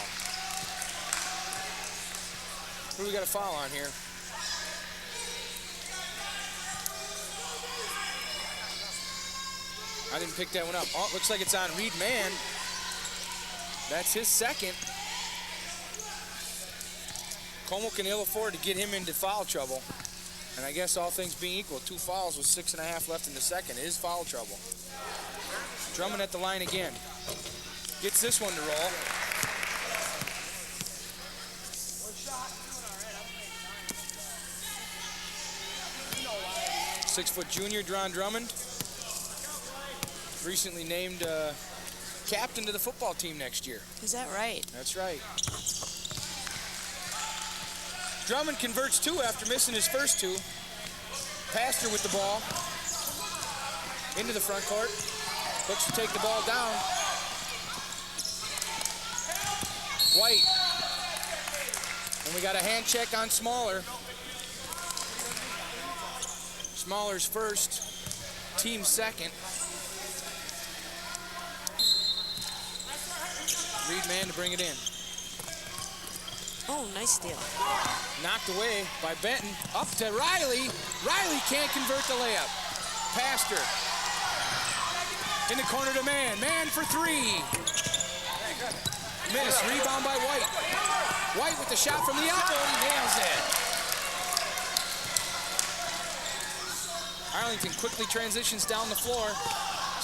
S1: Who do we got a foul on here? I didn't pick that one up. Oh, looks like it's on Reed Mann. That's his second. Como can ill afford to get him into foul trouble. And I guess all things being equal, 2 fouls with 6.5 left in the second is foul trouble. Drummond at the line again. Gets this one to roll. Six-foot junior, Dron Drummond. Recently named captain to the football team next year.
S2: Is that right?
S1: That's right. Drummond converts 2 after missing his first 2. Pastor with the ball. Into the front court. Looks to take the ball down. White. And we got a hand check on Smaller. Smaller's first, team second. Reed Mann to bring it in.
S2: Oh, nice steal.
S1: Knocked away by Benton. Up to Riley. Riley can't convert the layup. Pastor. In the corner to Mann. Mann for 3. Miss. Rebound by White. White with the shot from the elbow and he nails it. Arlington quickly transitions down the floor.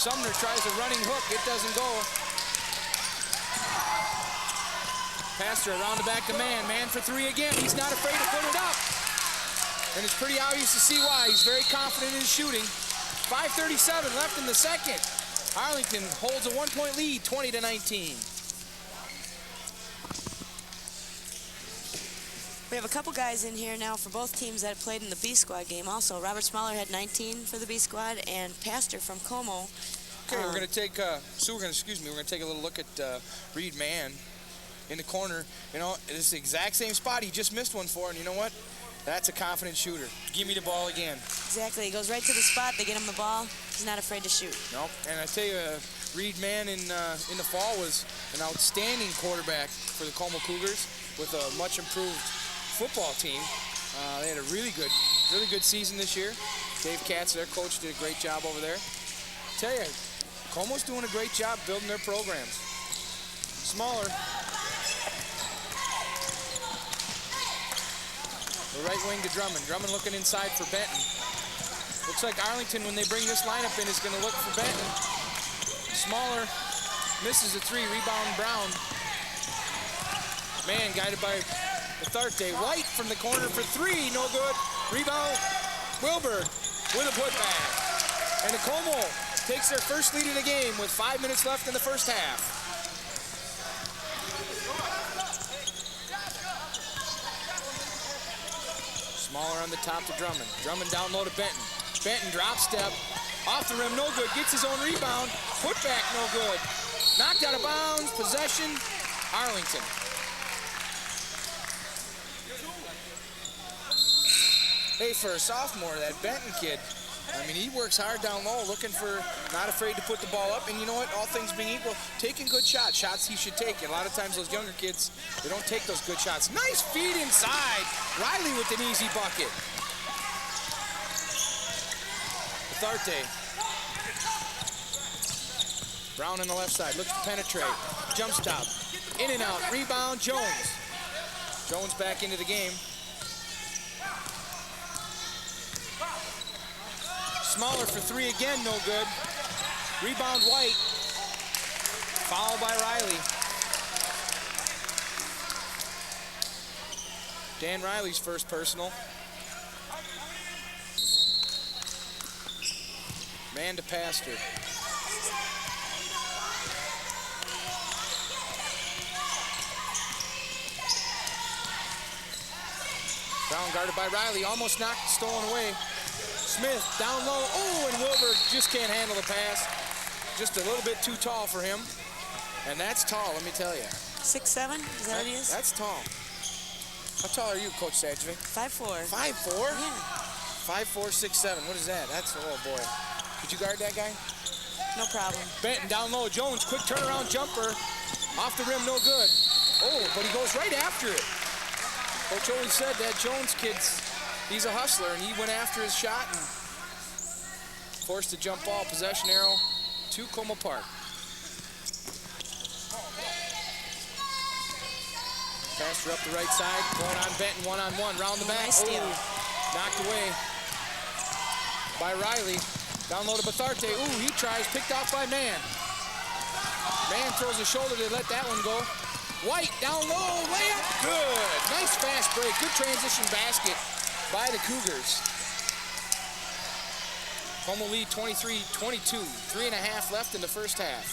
S1: Sumner tries a running hook. It doesn't go. Pastor around the back to Mann. Mann for 3 again. He's not afraid to put it up. And it's pretty obvious to see why. He's very confident in his shooting. 5:37 left in the second. Arlington holds a 1-point lead, 20-19.
S2: We have a couple guys in here now for both teams that played in the B squad game also. Robert Smaller had 19 for the B squad, and Pastor from Como.
S1: Okay, we're going to take, we're going to take a little look at Reed Mann in the corner. You know, it's the exact same spot he just missed one for, and you know what? That's a confident shooter. Give me the ball again.
S2: Exactly. He goes right to the spot. They get him the ball. He's not afraid to shoot.
S1: Nope. And I tell you, Reed Mann in the fall was an outstanding quarterback for the Como Cougars with a much improved football team. They had a really good season this year. Dave Katz, their coach, did a great job over there. I tell you, Como's doing a great job building their programs. Smaller. The right wing to Drummond. Drummond looking inside for Benton. Looks like Arlington, when they bring this lineup in, is going to look for Benton. Smaller misses a 3. Rebound Brown. Man guided by Varsity. White from the corner for 3. No good. Rebound. Wilbur with a putback. And the Como takes their first lead of the game with 5 minutes left in the first half. Smaller on the top to Drummond. Drummond down low to Benton. Benton drop step. Off the rim, no good. Gets his own rebound. Put back, no good. Knocked out of bounds. Possession, Arlington. Hey, for a sophomore, that Benton kid, I mean, he works hard down low, looking for, not afraid to put the ball up. And you know what? All things being equal, taking good shots. Shots he should take. And a lot of times those younger kids, they don't take those good shots. Nice feed inside. Riley with an easy bucket. Varsity. Brown on the left side. Looks to penetrate. Jump stop. In and out. Rebound, Jones. Jones back into the game. Smaller for 3 again, no good. Rebound White. Foul by Riley. Dan Riley's first personal. Man to Pastor. Brown guarded by Riley, almost knocked, stolen away. Smith down low, oh, and Wilbur just can't handle the pass. Just a little bit too tall for him. And that's tall, let me tell you.
S2: 6'7", is that what he is?
S1: That's tall. How tall are you, Coach Sajovic?
S2: 5'4".
S1: 5'4"?
S2: Yeah.
S1: 5'4", 6'7". What is that? That's, oh boy. Could you guard that guy?
S2: No problem.
S7: Benton down low. Jones, quick turnaround jumper. Off the rim, no good.
S1: Oh, but he goes right after it. Coach always said that Jones kid's, he's a hustler, and he went after his shot and forced a jump ball, possession arrow to Como Park. Passer up the right side, going on Benton one-on-one, round the back.
S2: Nice steal.
S1: Knocked away by Riley. Down low to Betharte. Ooh, he tries, picked off by Mann. Mann throws a shoulder, they let that one go. White down low, layup, good. Nice fast break, good transition basket by the Cougars. Como lead 23-22, 3.5 left in the first half.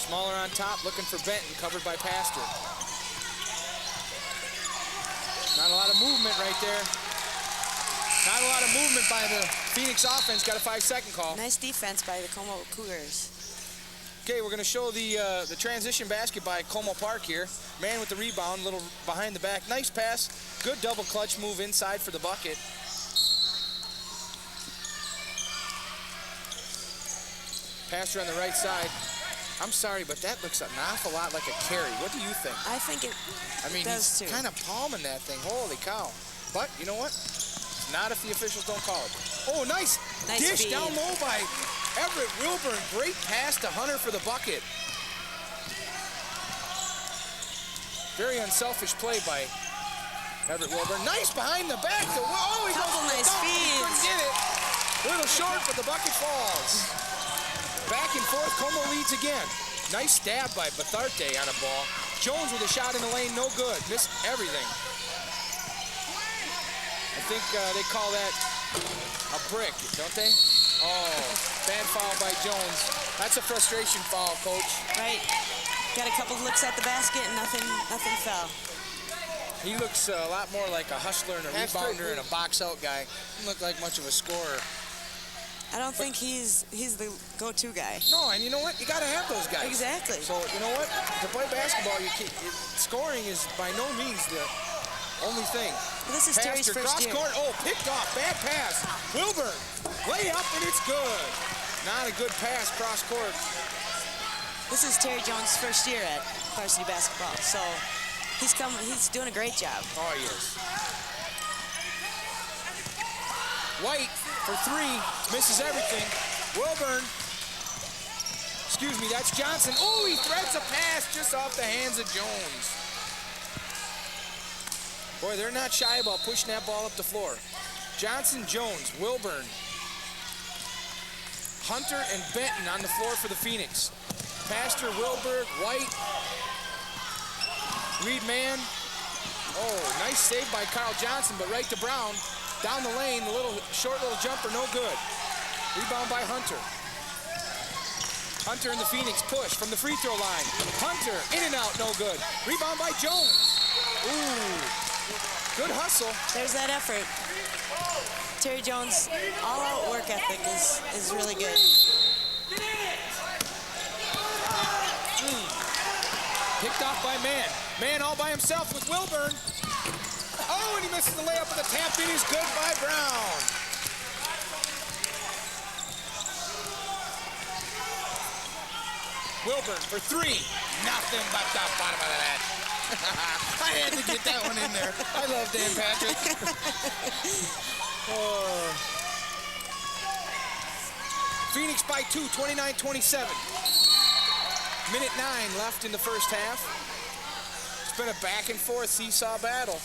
S1: Smaller on top, looking for Benton, covered by Pastor. Not a lot of movement right there. Not a lot of movement by the Phoenix offense, got a 5-second call.
S2: Nice defense by the Como Cougars.
S1: Okay, we're going to show the transition basket by Como Park here. Man with the rebound, little behind the back. Nice pass, good double clutch move inside for the bucket. Passer on the right side. I'm sorry, but that looks an awful lot like a carry. What do you think?
S2: I think it
S1: I mean,
S2: does
S1: he's
S2: too.
S1: kind of palming that thing. Holy cow. But you know what? Not if the officials don't call it. Oh, nice dish
S2: speed.
S1: down low by Everett Wilburn. Great pass to Hunter for the bucket. Very unselfish play by Everett Wilburn. Nice behind the back. Oh, he
S2: Couple
S1: goes
S2: nice feeds.
S1: Couldn't get it. Little short, but the bucket falls. Back and forth, Como leads again. Nice stab by Betharte on a ball. Jones with a shot in the lane, no good. Missed everything. I think they call that a brick, don't they? Oh, bad foul by Jones. That's a frustration foul, Coach.
S2: Right. Got a couple looks at the basket and nothing fell.
S1: He looks a lot more like a hustler and a rebounder and a box-out guy. Doesn't look like much of a scorer.
S2: I don't think he's the go-to guy.
S1: No, and you know what? You got to have those guys.
S2: Exactly.
S1: So, you know what? To play basketball, scoring is by no means the only thing.
S2: Well, this is Terry's
S1: Pastor,
S2: first
S1: cross
S2: year.
S1: court. Oh, picked off. Bad pass. Wilburn. Way up, and it's good. Not a good pass cross court.
S2: This is Terry Jones' first year at varsity basketball, so he's doing a great job.
S1: Oh, he is. White for three, misses everything. Wilburn, excuse me, that's Johnson. Oh, he threads a pass just off the hands of Jones. Boy, they're not shy about pushing that ball up the floor. Johnson, Jones, Wilburn, Hunter, and Benton on the floor for the Phoenix. Pastor, Wilberg, White, Reed Man. Oh, nice save by Carl Johnson, but right to Brown. Down the lane, the short little jumper, no good. Rebound by Hunter. Hunter and the Phoenix push from the free throw line. Hunter, in and out, no good. Rebound by Jones. Ooh, good hustle.
S2: There's that effort. Terry Jones' all-out work ethic is really good.
S1: Picked off by Mann. Mann all by himself with Wilburn. Oh, and he misses the layup, but the tap in is good by Brown. Wilburn for three. Nothing but the bottom of the net. I had to get that one in there. I love Dan Patrick. Oh. Phoenix by 2, 29-27. Minute 9 left in the first half. It's been a back and forth seesaw battle.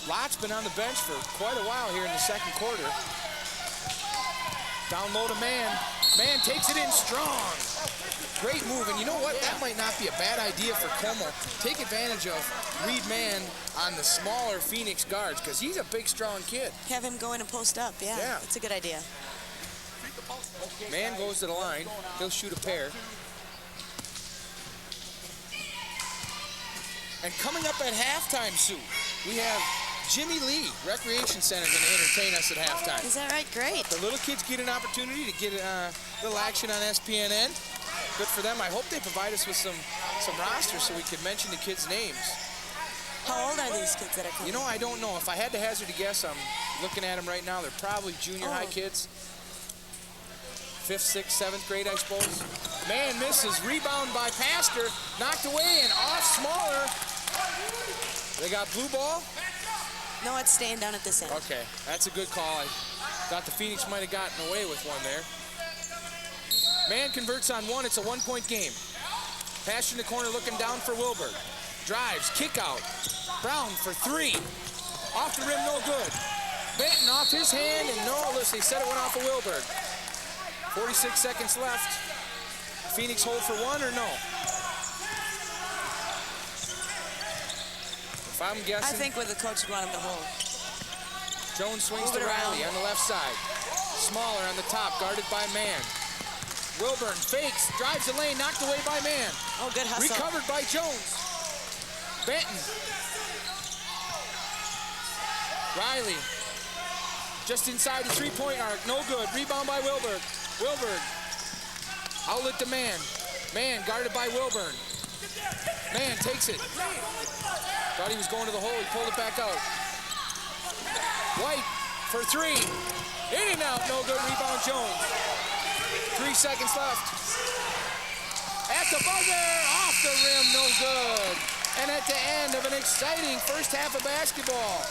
S1: Lott's been on the bench for quite a while here in the second quarter. Down low to Mann. Mann takes it in strong. Great move, and you know what? That might not be a bad idea for Como. Take advantage of Reed Mann on the smaller Phoenix guards, because he's a big, strong kid.
S2: Have him go in and post up, yeah. That's a good idea.
S1: Mann goes to the line. He'll shoot a pair. And coming up at halftime, Sue, we have Jimmy Lee Recreation Center going to entertain us at halftime.
S2: Is that right? Great.
S1: The little kids get an opportunity to get a little action on SPNN. Good for them. I hope they provide us with some rosters so we could mention the kids' names.
S2: How old are these kids that are coming?
S1: You know, I don't know. If I had to hazard a guess, I'm looking at them right now. They're probably junior high kids. 5th, 6th, 7th grade, I suppose. Man misses. Rebound by Pastor. Knocked away and off Smaller. They got blue ball.
S2: No, it's staying down at this end.
S1: Okay, that's a good call. I thought the Phoenix might have gotten away with one there. Man converts on one. It's a 1-point game. Pass in the corner looking down for Wilbur. Drives, kick out. Brown for 3. Off the rim, no good. Benton off his hand, and no, listen, he said it went off of Wilbur. 46 seconds left. Phoenix hold for 1 or no? If I'm guessing,
S2: I think what the coach would want him to hold.
S1: Jones swings
S2: Move
S1: to
S2: it
S1: Riley
S2: around.
S1: on the left side. Smaller on the top, guarded by Man. Wilburn fakes, drives the lane, knocked away by Man.
S2: Oh, good hustle.
S1: Recovered by Jones. Benton. Riley. Just inside the three-point arc, no good. Rebound by Wilburn. Wilburn. Outlet to Man. Man guarded by Wilburn. Man takes it. Thought he was going to the hole, he pulled it back out. White for 3. In and out, no good. Rebound Jones. 3 seconds left. At the buzzer, off the rim, no good. And at the end of an exciting first half of basketball,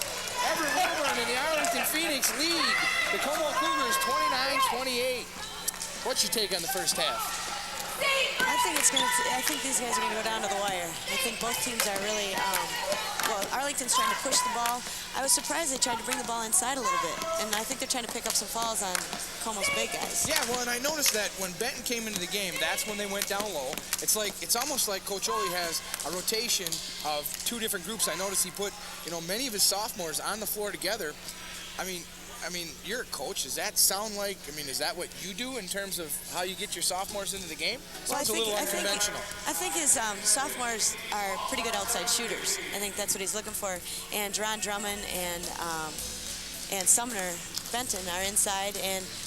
S1: Everett Wilburn and the Arlington Phoenix lead the Como Cougars 29-28. What's your take on the first half?
S2: I think these guys are gonna go down to the wire. I think both teams are really, well, Arlington's trying to push the ball. I was surprised they tried to bring the ball inside a little bit, and I think they're trying to pick up some fouls on Como's big guys.
S1: Yeah, well, and I noticed that when Benton came into the game, that's when they went down low. It's almost like Coach Ole has a rotation of 2 different groups. I noticed he put, many of his sophomores on the floor together. I mean, you're a coach. Does that sound like, is that what you do in terms of how you get your sophomores into the game? Sounds a little unconventional.
S2: I think his sophomores are pretty good outside shooters. I think that's what he's looking for. And Deron Drummond and Sumner Benton are inside,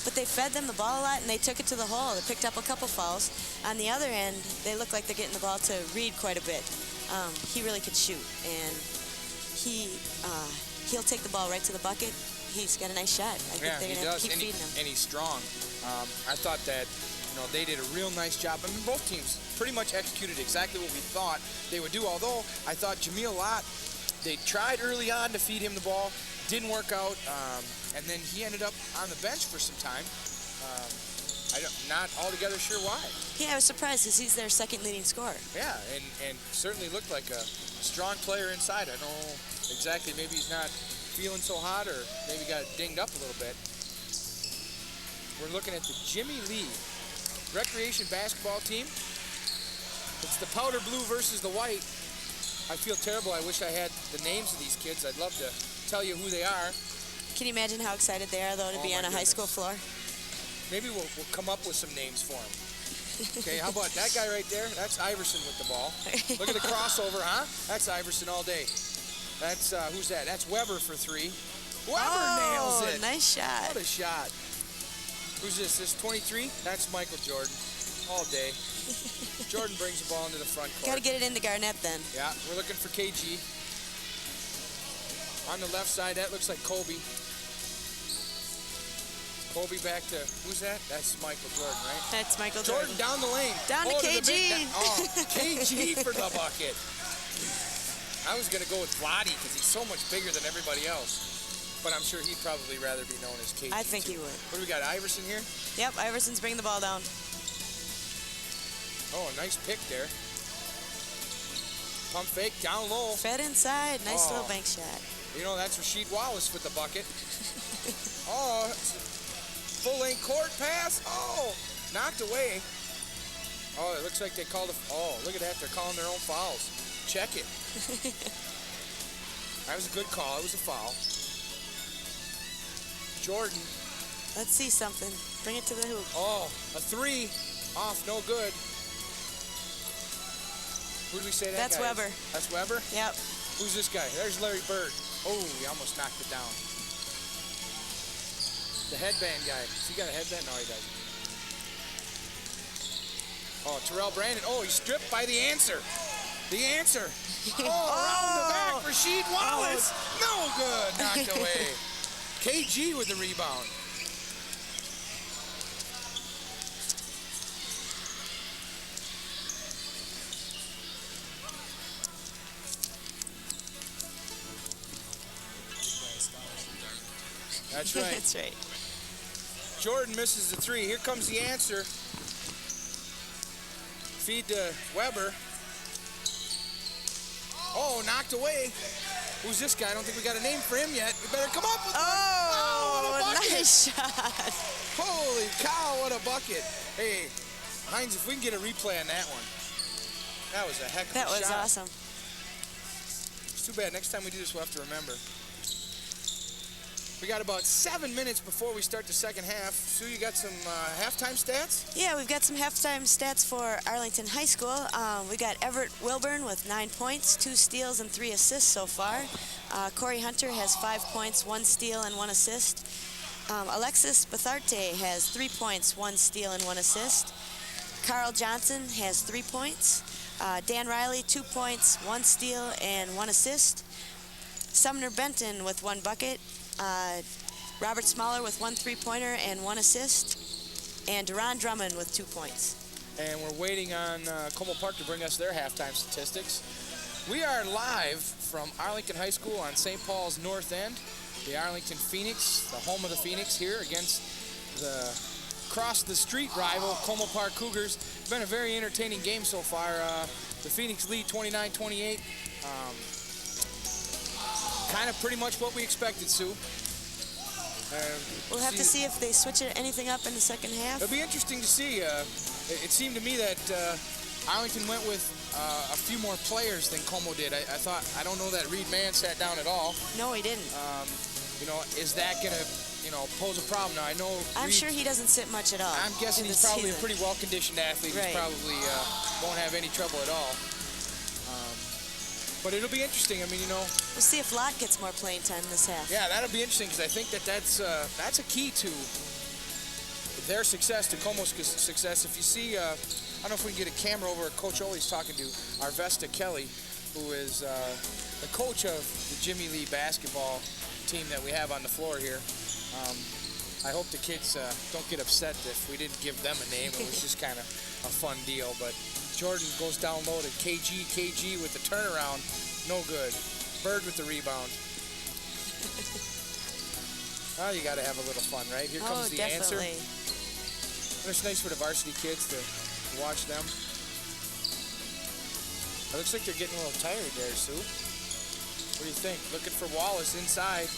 S2: but they fed them the ball a lot, and they took it to the hole. They picked up a couple fouls. On the other end, they look like they're getting the ball to Reed quite a bit. He really could shoot, and he'll take the ball right to the bucket. He's got a nice shot. I think they're going to have to keep feeding him.
S1: And he's strong. I thought that, they did a real nice job. Both teams pretty much executed exactly what we thought they would do. Although I thought Jameel Lott, they tried early on to feed him the ball, didn't work out, and then he ended up on the bench for some time. Not altogether sure why.
S2: Yeah, I was surprised because he's their second leading scorer.
S1: Yeah, and certainly looked like a strong player inside. I don't know exactly, maybe he's not feeling so hot, or maybe got dinged up a little bit. We're looking at the Jimmy Lee Recreation basketball team. It's the powder blue versus the white. I feel terrible. I wish I had the names of these kids. I'd love to tell you who they are.
S2: Can you imagine how excited they are, though, to be on a high school floor?
S1: Maybe we'll come up with some names for them. Okay, how about that guy right there? That's Iverson with the ball. Look at the crossover, huh? That's Iverson all day. That's, who's that? That's Weber for 3. Weber nails it.
S2: Nice shot.
S1: What a shot. Who's this? This 23? That's Michael Jordan all day. Jordan brings the ball into the front court.
S2: Got to get it into Garnett then.
S1: Yeah, we're looking for KG. On the left side, that looks like Kobe. Kobe back to, who's that? That's Michael Jordan, right?
S2: That's Michael
S1: Jordan down the lane.
S2: Down to KG.
S1: KG for the bucket. I was going to go with Vladi because he's so much bigger than everybody else. But I'm sure he'd probably rather be known as KG.
S2: I think
S1: too.
S2: he would.
S1: What do we got, Iverson here?
S2: Yep, Iverson's bringing the ball down.
S1: Oh, a nice pick there. Pump fake, down low.
S2: Fed inside. Nice little bank shot.
S1: That's Rasheed Wallace with the bucket. Oh, full lane court pass. Oh, knocked away. Oh, it looks like they called look at that. They're calling their own fouls. Check it. That was a good call. It was a foul. Jordan.
S2: Let's see something. Bring it to the hoop.
S1: Oh, a 3 off, no good. Who did we say that
S2: That's
S1: guy
S2: Weber.
S1: is? That's Weber?
S2: Yep.
S1: Who's this guy? There's Larry Bird. Oh, he almost knocked it down. The headband guy. Has he got a headband? No, he doesn't. Oh, Terrell Brandon. Oh, he's stripped by the answer. The answer. Oh, around the back. Rasheed Wallace. No good. Knocked away. KG with the rebound. That's right.
S2: That's right.
S1: Jordan misses the three. Here comes the answer. Feed to Weber. Oh, knocked away. Who's this guy? I don't think we got a name for him yet. We better come up with one.
S2: Oh,
S1: what a bucket.
S2: nice shot.
S1: Holy cow, what a bucket. Hey, Hines, if we can get a replay on that one. That was a heck of a shot.
S2: That was awesome.
S1: It's too bad. Next time we do this, we'll have to remember. We got about 7 minutes before we start the second half. Sue, you got some halftime stats?
S2: Yeah, we've got some halftime stats for Arlington High School. We got Everett Wilburn with 9 points, 2 steals, and 3 assists so far. Corey Hunter has 5 points, 1 steal, and 1 assist. Alexis Betharte has 3 points, 1 steal, and 1 assist. Carl Johnson has 3 points. Dan Riley, 2 points, 1 steal, and 1 assist. Sumner Benton with 1 bucket. Robert Smaller with 1 3-pointer and 1 assist, and Deron Drummond with 2 points.
S1: And we're waiting on Como Park to bring us their halftime statistics. We are live from Arlington High School on St. Paul's North End. The Arlington Phoenix, the home of the Phoenix, here against the across-the-street rival Como Park Cougars. It's been a very entertaining game so far. The Phoenix lead 29-28. Kind of pretty much what we expected, Sue.
S2: We'll have to see if they switch anything up in the second half.
S1: It'll be interesting to see. It seemed to me that Arlington went with a few more players than Como did. I don't know that Reed Mann sat down at all.
S2: No, he didn't.
S1: Is that going to, pose a problem? Now, I know
S2: I'm
S1: Reed,
S2: sure he doesn't sit much at all.
S1: I'm guessing
S2: in
S1: he's
S2: the
S1: probably
S2: season.
S1: a pretty well-conditioned athlete.
S2: Right.
S1: He's probably won't have any trouble at all. But it'll be interesting.
S2: We'll see if Lott gets more playing time this half.
S1: Yeah, that'll be interesting because I think that's a key to their success, to Como's success. If you see, I don't know if we can get a camera over Coach Ole's talking to Arvesta Kelly, who is the coach of the Jimmy Lee basketball team that we have on the floor here. I hope the kids don't get upset if we didn't give them a name. It was just kind of a fun deal. But Jordan goes down low to KG with the turnaround. No good. Bird with the rebound. Oh, you got to have a little fun, right? Here comes the
S2: definitely.
S1: answer. It's nice for the varsity kids to watch them. It looks like they're getting a little tired there, Sue. What do you think? Looking for Wallace inside.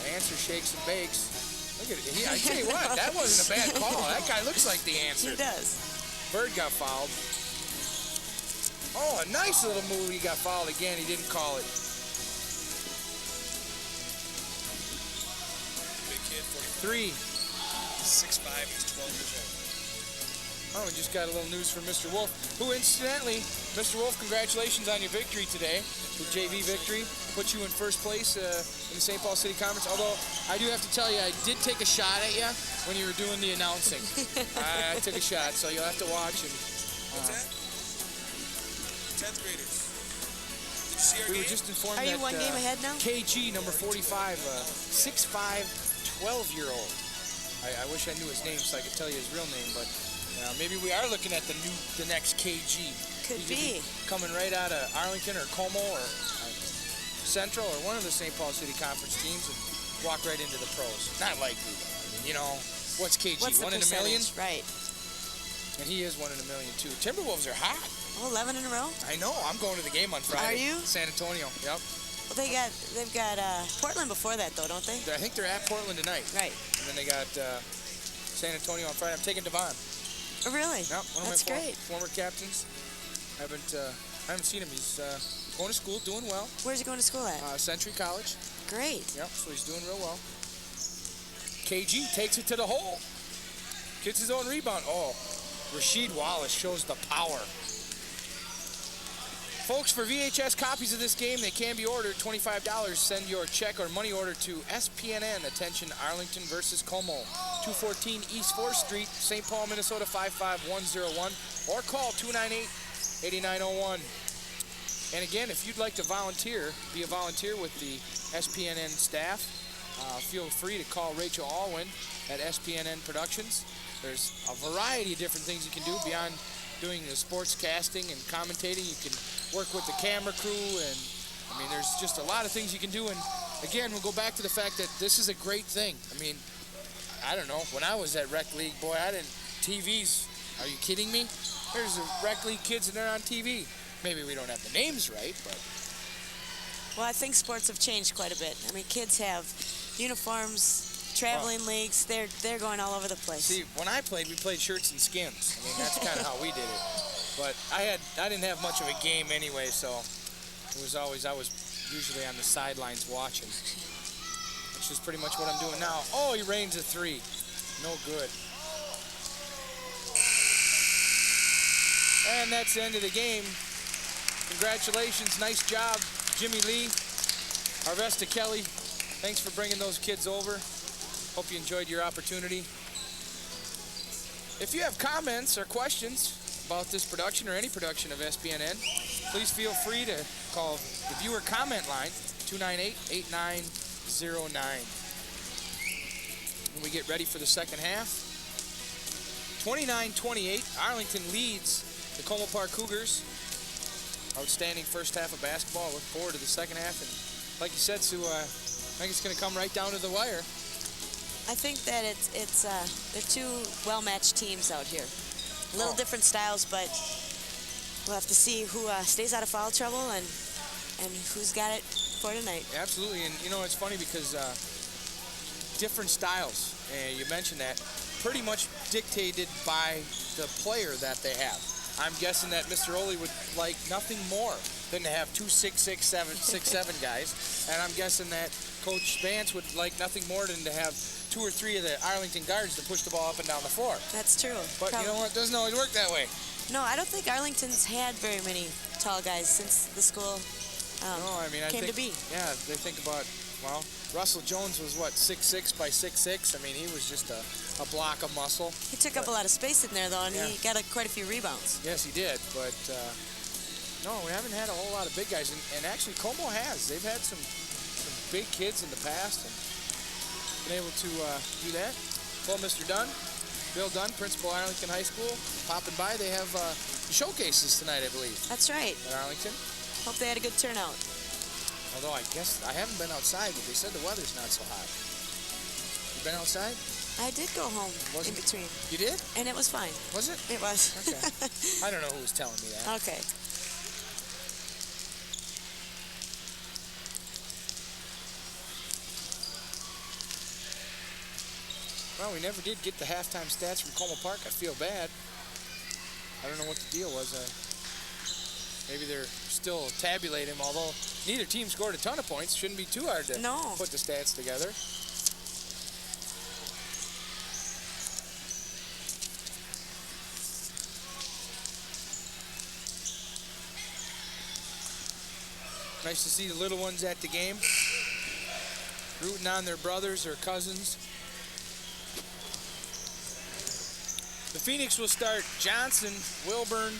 S1: The answer shakes and bakes. Look at it. I tell you what, that wasn't a bad call. That guy looks like the answer.
S2: He does.
S1: Bird got fouled. Oh, a nice little move. He got fouled again. He didn't call it.
S8: Big kid,
S1: 3.
S8: 6'5", he's 12 years old.
S1: Oh, we just got a little news from Mr. Wolf, who incidentally, Mr. Wolf, congratulations on your victory today, your JV victory. Put you in first place in the St. Paul City Conference. Although, I do have to tell you, I did take a shot at you when you were doing the announcing. I took a shot, so you'll have to watch. And,
S8: What's that? 10th graders. Did you see our
S1: we
S8: game?
S1: were just informed
S2: Are
S1: that
S2: you one game ahead now?
S1: KG, number 45, 6'5", 12-year-old. I wish I knew his name so I could tell you his real name, but maybe we are looking at the next KG.
S2: Could
S1: He
S2: be.
S1: Coming right out of Arlington or Como or Central or one of the St. Paul City Conference teams and walk right into the pros. Not likely, though. What's KG?
S2: What's the
S1: 1 in a million?
S2: percentage? Right.
S1: And he is 1 in a million, too. Timberwolves are hot.
S2: Oh, 11 in a row?
S1: I know. I'm going to the game on Friday.
S2: Are you?
S1: San Antonio. Yep.
S2: Well, they've got Portland before that, though, don't they?
S1: I think they're at Portland tonight.
S2: Right.
S1: And then they got San Antonio on Friday. I'm taking Devon.
S2: Oh, really?
S1: Yep, one of
S2: That's
S1: my
S2: great.
S1: former captains. I haven't seen him. He's going to school, doing well.
S2: Where's he going to school at?
S1: Century College.
S2: Great.
S1: Yep, so he's doing real well. KG takes it to the hole. Gets his own rebound. Oh, Rasheed Wallace shows the power. Folks, for VHS copies of this game, they can be ordered. $25. Send your check or money order to SPNN. Attention, Arlington versus Como. 214 East 4th Street, St. Paul, Minnesota 55101. Or call 298-8901. And again, if you'd like to volunteer, be a volunteer with the SPNN staff, feel free to call Rachel Alwyn at SPNN Productions. There's a variety of different things you can do beyond doing the sports casting and commentating. You can work with the camera crew, and I mean, there's just a lot of things you can do. And again, we'll go back to the fact that this is a great thing. I mean, I don't know, when I was at Rec League, boy, TVs, are you kidding me? There's a Rec League kids and they're on TV. Maybe we don't have the names right, but...
S2: Well, I think sports have changed quite a bit. I mean, kids have uniforms, traveling leagues. They're going all over the place. See,
S1: when I played, we played shirts and skins. I mean, that's kind of how we did it. But I didn't have much of a game anyway, so it was always, I was usually on the sidelines watching, which is pretty much what I'm doing now. Oh, he rains a three. No good. And that's the end of the game. Congratulations, nice job, Jimmy Lee, Arvesta Kelly. Thanks for bringing those kids over. Hope you enjoyed your opportunity. If you have comments or questions about this production or any production of SPNN, please feel free to call the viewer comment line, 298-8909. When we get ready for the second half, 29-28, Arlington leads the Como Park Cougars. Outstanding first half of basketball. Look forward to the second half. And like you said, Sue, I think it's going to come right down to the wire.
S2: I think that they're two well-matched teams out here. A little different styles, but we'll have to see who stays out of foul trouble and who's got it for tonight.
S1: Absolutely, and you know, it's funny because different styles, and you mentioned that, pretty much dictated by the player that they have. I'm guessing that Mr. Oli would like nothing more than to have two 6'6", 6'7" guys, and I'm guessing that Coach Vance would like nothing more than to have 2 or 3 of the Arlington guards to push the ball up and down the floor.
S2: That's true.
S1: But you know what? It doesn't always work that way.
S2: No, I don't think Arlington's had very many tall guys since the school came to be.
S1: Yeah, they think about, well, Russell Jones was what, 6'6" by 6'6"? I mean, he was just a block of muscle.
S2: He took up a lot of space in there, though, and he got quite a few rebounds.
S1: Yes, he did, but no, we haven't had a whole lot of big guys, and actually Como has. They've had some big kids in the past and been able to do that. Well, Mr. Dunn, Bill Dunn, principal at Arlington High School, popping by. They have showcases tonight, I believe.
S2: That's right.
S1: At Arlington.
S2: Hope they had a good turnout.
S1: Although I guess I haven't been outside, but they said the weather's not so hot. You been outside?
S2: I did go home in between.
S1: You did?
S2: And it was fine.
S1: Was it?
S2: It was.
S1: Okay. I don't know who was telling me that.
S2: Okay.
S1: Well, we never did get the halftime stats from Como Park. I feel bad. I don't know what the deal was. Maybe they're still tabulating them, although neither team scored a ton of points. Shouldn't be too hard to put the stats together. Nice to see the little ones at the game, rooting on their brothers or cousins. The Phoenix will start Johnson, Wilburn,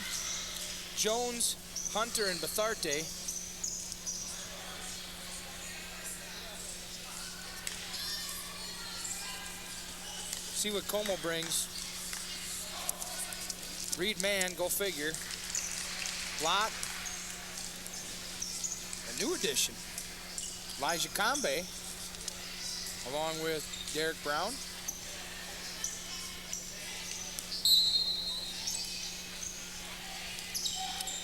S1: Jones, Hunter, and Betharte. See what Como brings. Reed Mann, go figure. Lott. A new addition. Elijah Combe, along with Derek Brown.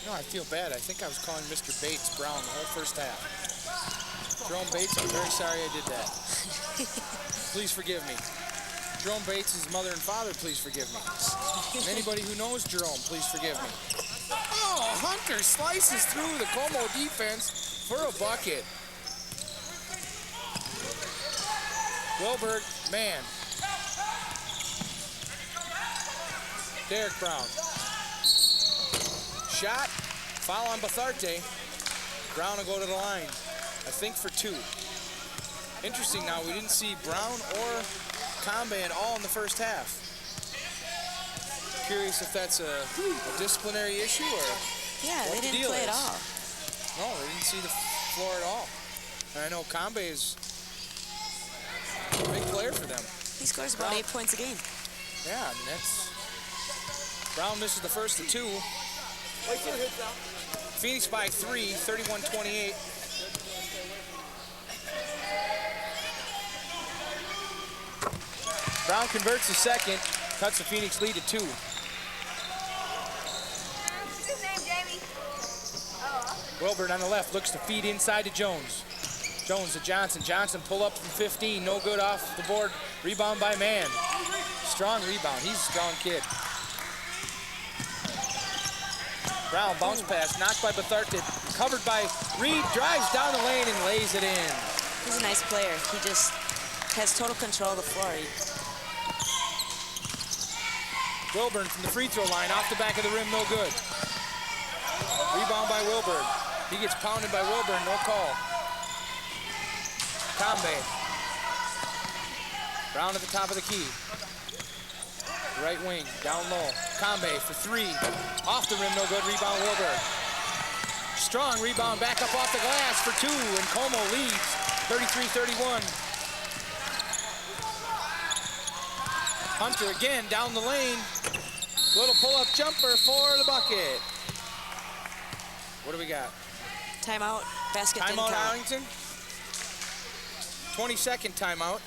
S1: You know, I feel bad. I think I was calling Mr. Bates Brown the whole first half. Jerome Bates, I'm very sorry I did that. Please forgive me. Jerome Bates' mother and father, please forgive me. And anybody who knows Jerome, please forgive me. Oh, Hunter slices through the Como defense for a bucket. Wilbert, man. Derek Brown. Shot, Foul on Betharte. Brown will go to the line, I think for 2. Interesting now, we didn't see Brown or Combe at all in the first half. Curious if that's a disciplinary issue or
S2: Yeah,
S1: what
S2: they
S1: the
S2: didn't
S1: deal
S2: play
S1: is.
S2: at all.
S1: No, they didn't see the floor at all. And I know Combe is a big player for them.
S2: He scores about 8 points a game.
S1: Yeah, I mean, that's... Brown misses the first of 2. Phoenix by 3, 31-28. Brown converts the second, cuts the Phoenix lead to 2. Wilbert on the left looks to feed inside to Jones. Jones to Johnson. Johnson pull up from 15, no good off the board. Rebound by Mann. Strong rebound, he's a strong kid. Brown bounce pass, knocked by Betharte, covered by Reed, drives down the lane and lays it in.
S2: He's a nice player. He just has total control of the floor.
S1: Wilburn from the free throw line, off the back of the rim, no good. Rebound by Wilburn. He gets pounded by Wilburn, no call. Combe. Brown at the top of the key. Right wing, down low. Combe for 3. Off the rim, no good. Rebound, Wilburn. Strong rebound, back up off the glass for 2, and Como leads 33-31. Hunter again down the lane. Little pull-up jumper for the bucket. What do we got?
S2: Timeout. Basket didn't
S1: Timeout,
S2: count.
S1: Arlington. 20-second timeout.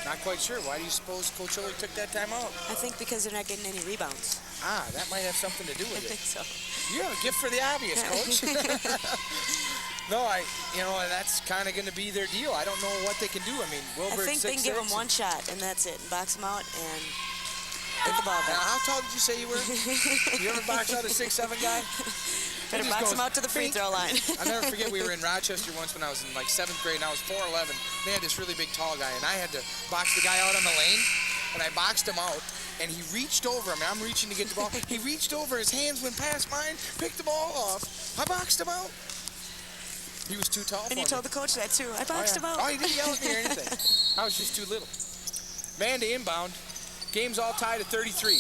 S1: Not quite sure. Why do you suppose Coach Ullrich took that timeout?
S2: I think because they're not getting any rebounds.
S1: Ah, that might have something to do
S2: I
S1: with
S2: think
S1: it.
S2: so.
S1: You have a gift for the obvious, Coach. No, that's kind of going to be their deal. I don't know what they can do. I mean,
S2: I
S1: Wilbur
S2: think they can give him 1 shot, and that's it. And box him out and get the ball
S1: Now,
S2: back.
S1: how tall did you say you were? You ever box out a 6'7" guy?
S2: Better
S1: He just
S2: box
S1: goes
S2: him out to the free
S1: bink.
S2: throw line.
S1: I'll never forget, we were in Rochester once when I was in like 7th grade, and I was 4'11". They had this really big tall guy, and I had to box the guy out on the lane, and I boxed him out, and he reached over. I mean, I'm reaching to get the ball. He reached over, his hands went past mine, picked the ball off. I boxed him out. He was too tall for
S2: And
S1: me.
S2: you told the coach that too. I boxed him out.
S1: Oh, he didn't yell at me or anything. I was just too little. Man to inbound. Game's all tied at 33.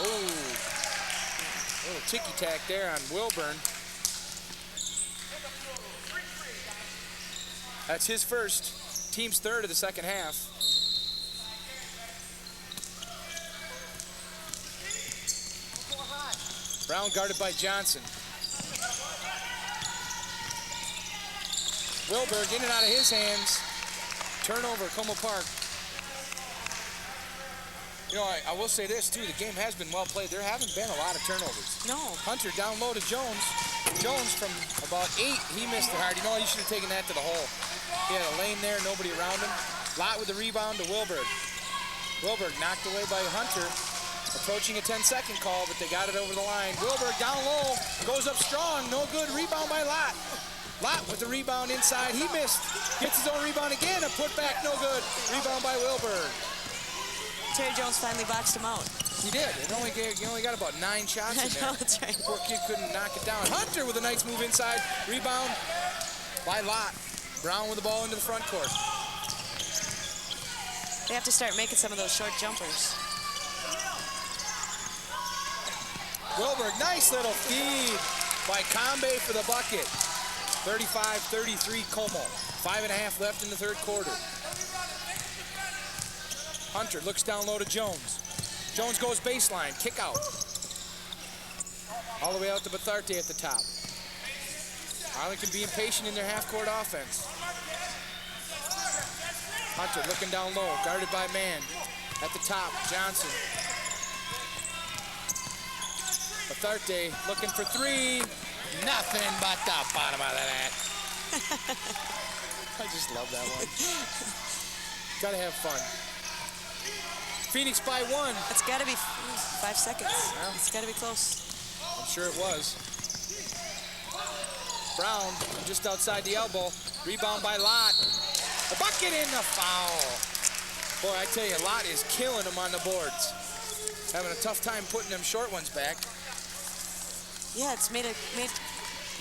S1: Oh, a little ticky-tack there on Wilburn. That's his first. Team's third of the second half. Brown guarded by Johnson. Wilberg in and out of his hands. Turnover, Como Park. You know, I will say this too, the game has been well played. There haven't been a lot of turnovers.
S2: No.
S1: Hunter down low to Jones. Jones from about 8, he missed it hard. You know, he should have taken that to the hole. He had a lane there, nobody around him. Lott with the rebound to Wilberg. Wilberg knocked away by Hunter. Approaching a 10-second call, but they got it over the line. Wilberg down low, goes up strong, no good. Rebound by Lott. Lott with the rebound inside, he missed. Gets his own rebound again, a putback, no good. Rebound by Wilberg.
S2: Terry Jones finally boxed him out.
S1: He did. He only got about 9 shots in there.
S2: I know, that's right.
S1: The poor kid couldn't knock it down. Hunter with a nice move inside. Rebound by Lott. Brown with the ball into the front court.
S2: They have to start making some of those short jumpers.
S1: Wilberg, nice little feed by Combe for the bucket. 35-33 Como. 5.5 left in the third quarter. Hunter looks down low to Jones. Jones goes baseline, kick out. All the way out to Betharte at the top. Arlington being patient in their half-court offense. Hunter looking down low, guarded by Mann. At the top, Johnson. Betharte looking for 3. Nothing but the bottom of the net. I just love that one. Gotta have fun. Phoenix by 1.
S2: It's got to be 5 seconds.
S1: Yeah.
S2: It's got to be close.
S1: I'm sure it was. Brown just outside the elbow. Rebound by Lott. The bucket in the foul. Boy, I tell you, Lott is killing them on the boards. Having a tough time putting them short ones back.
S2: Yeah, it's made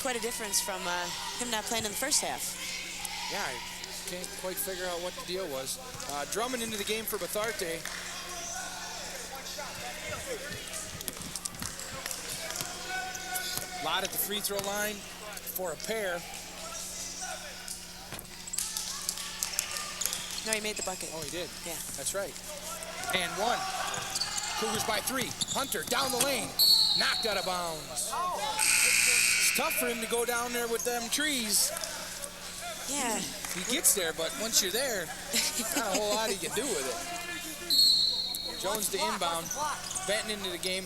S2: quite a difference from him not playing in the first half.
S1: Yeah, I can't quite figure out what the deal was. Drummond into the game for Batharte. Lott at the free throw line for a pair.
S2: No, he made the bucket.
S1: Oh, he did?
S2: Yeah.
S1: That's right. And one. Cougars by 3. Hunter down the lane. Knocked out of bounds. It's tough for him to go down there with them trees.
S2: Yeah.
S1: He gets there, but once you're there, not a whole lot he can do with it. Jones to inbound. Benton into the game.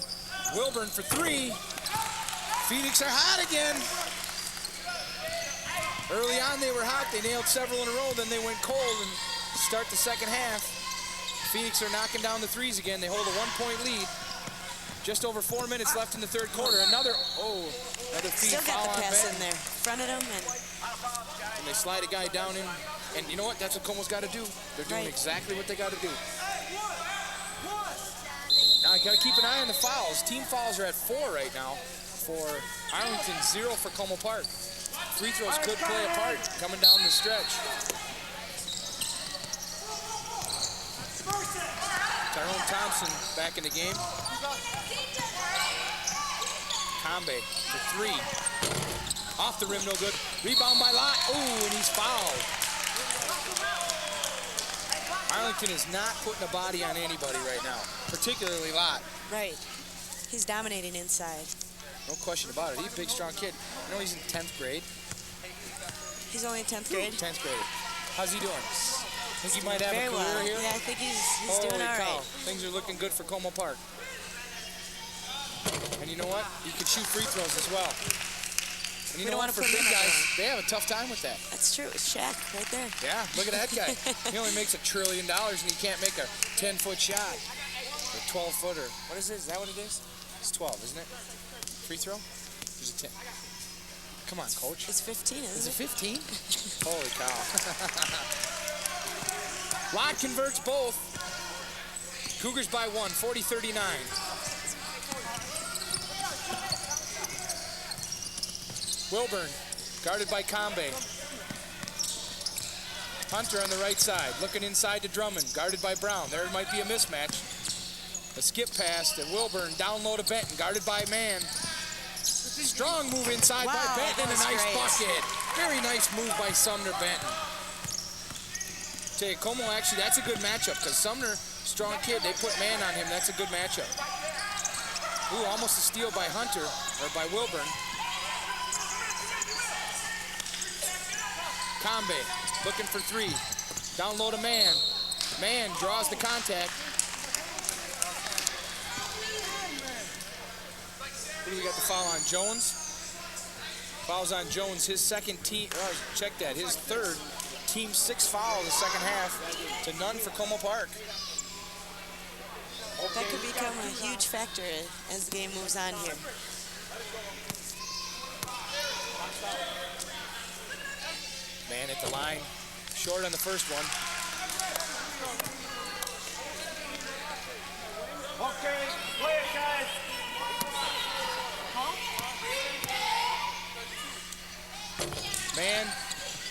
S1: Wilburn for 3. Phoenix are hot again. Early on they were hot. They nailed several in a row. Then they went cold and start the second half. Phoenix are knocking down the threes again. They hold a 1-point lead. Just over 4 minutes left in the third quarter. Another feed
S2: Still got
S1: foul
S2: the
S1: on
S2: pass
S1: Benton.
S2: in there. Fronted him and
S1: And they slide a guy down in. And you know what? That's what Como's got to do. They're doing exactly what they got to do. Now I got to keep an eye on the fouls. Team fouls are at 4 right now for Arlington, 0 for Como Park. Free throws could play a part coming down the stretch. Tyrone Thompson back in the game. Combe for 3. Off the rim, no good. Rebound by Lott. Ooh, and he's fouled. Arlington is not putting a body on anybody right now, particularly Lott.
S2: right. He's dominating inside.
S1: No question about it. He's a big, strong kid. You know he's in 10th grade.
S2: He's only in 10th grade.
S1: 10th grade. How's he doing? Think he might have
S2: Very
S1: a career
S2: well.
S1: here?
S2: Yeah, I think he's
S1: Holy
S2: doing all
S1: cow.
S2: right.
S1: Things are looking good for Como Park. And you know what? He can shoot free throws as well. And you
S2: We
S1: know
S2: don't
S1: what?
S2: wanna
S1: For
S2: put him
S1: big
S2: in
S1: guys,
S2: that
S1: they have a tough time with that.
S2: That's true. It's Shaq right there.
S1: Yeah, look at that guy. He only makes $1 trillion and he can't make a 10-foot shot. A 12-footer. What is it? Is that what it is? It's 12, isn't it? Free throw? There's a 10. Come on, coach.
S2: It's 15,
S1: Is
S2: isn't
S1: it
S2: it?
S1: 15? Holy cow. Lott converts both. Cougars by 1, 40-39. Wilburn, guarded by Combe. Hunter on the right side, looking inside to Drummond, guarded by Brown. There might be a mismatch. A skip pass to Wilburn, down low to Benton, guarded by Mann. Strong move inside by
S2: Wow,
S1: Benton,
S2: that
S1: and a
S2: was
S1: nice
S2: great.
S1: bucket. Very nice move by Sumner Benton. Tell you, Como, actually, that's a good matchup because Sumner, strong kid, they put man on him. That's a good matchup. Ooh, almost a steal by Hunter, or by Wilburn. Combe, looking for 3. Down low to Mann. Mann draws the contact. What do we got the foul on? Jones? Fouls on Jones, his second team, check that, his third. Team 6 foul in the second half to none for Como Park.
S2: That could become a huge factor as the game moves on here.
S1: Man at the line, short on the first one.
S7: Okay, play it, guys.
S1: Man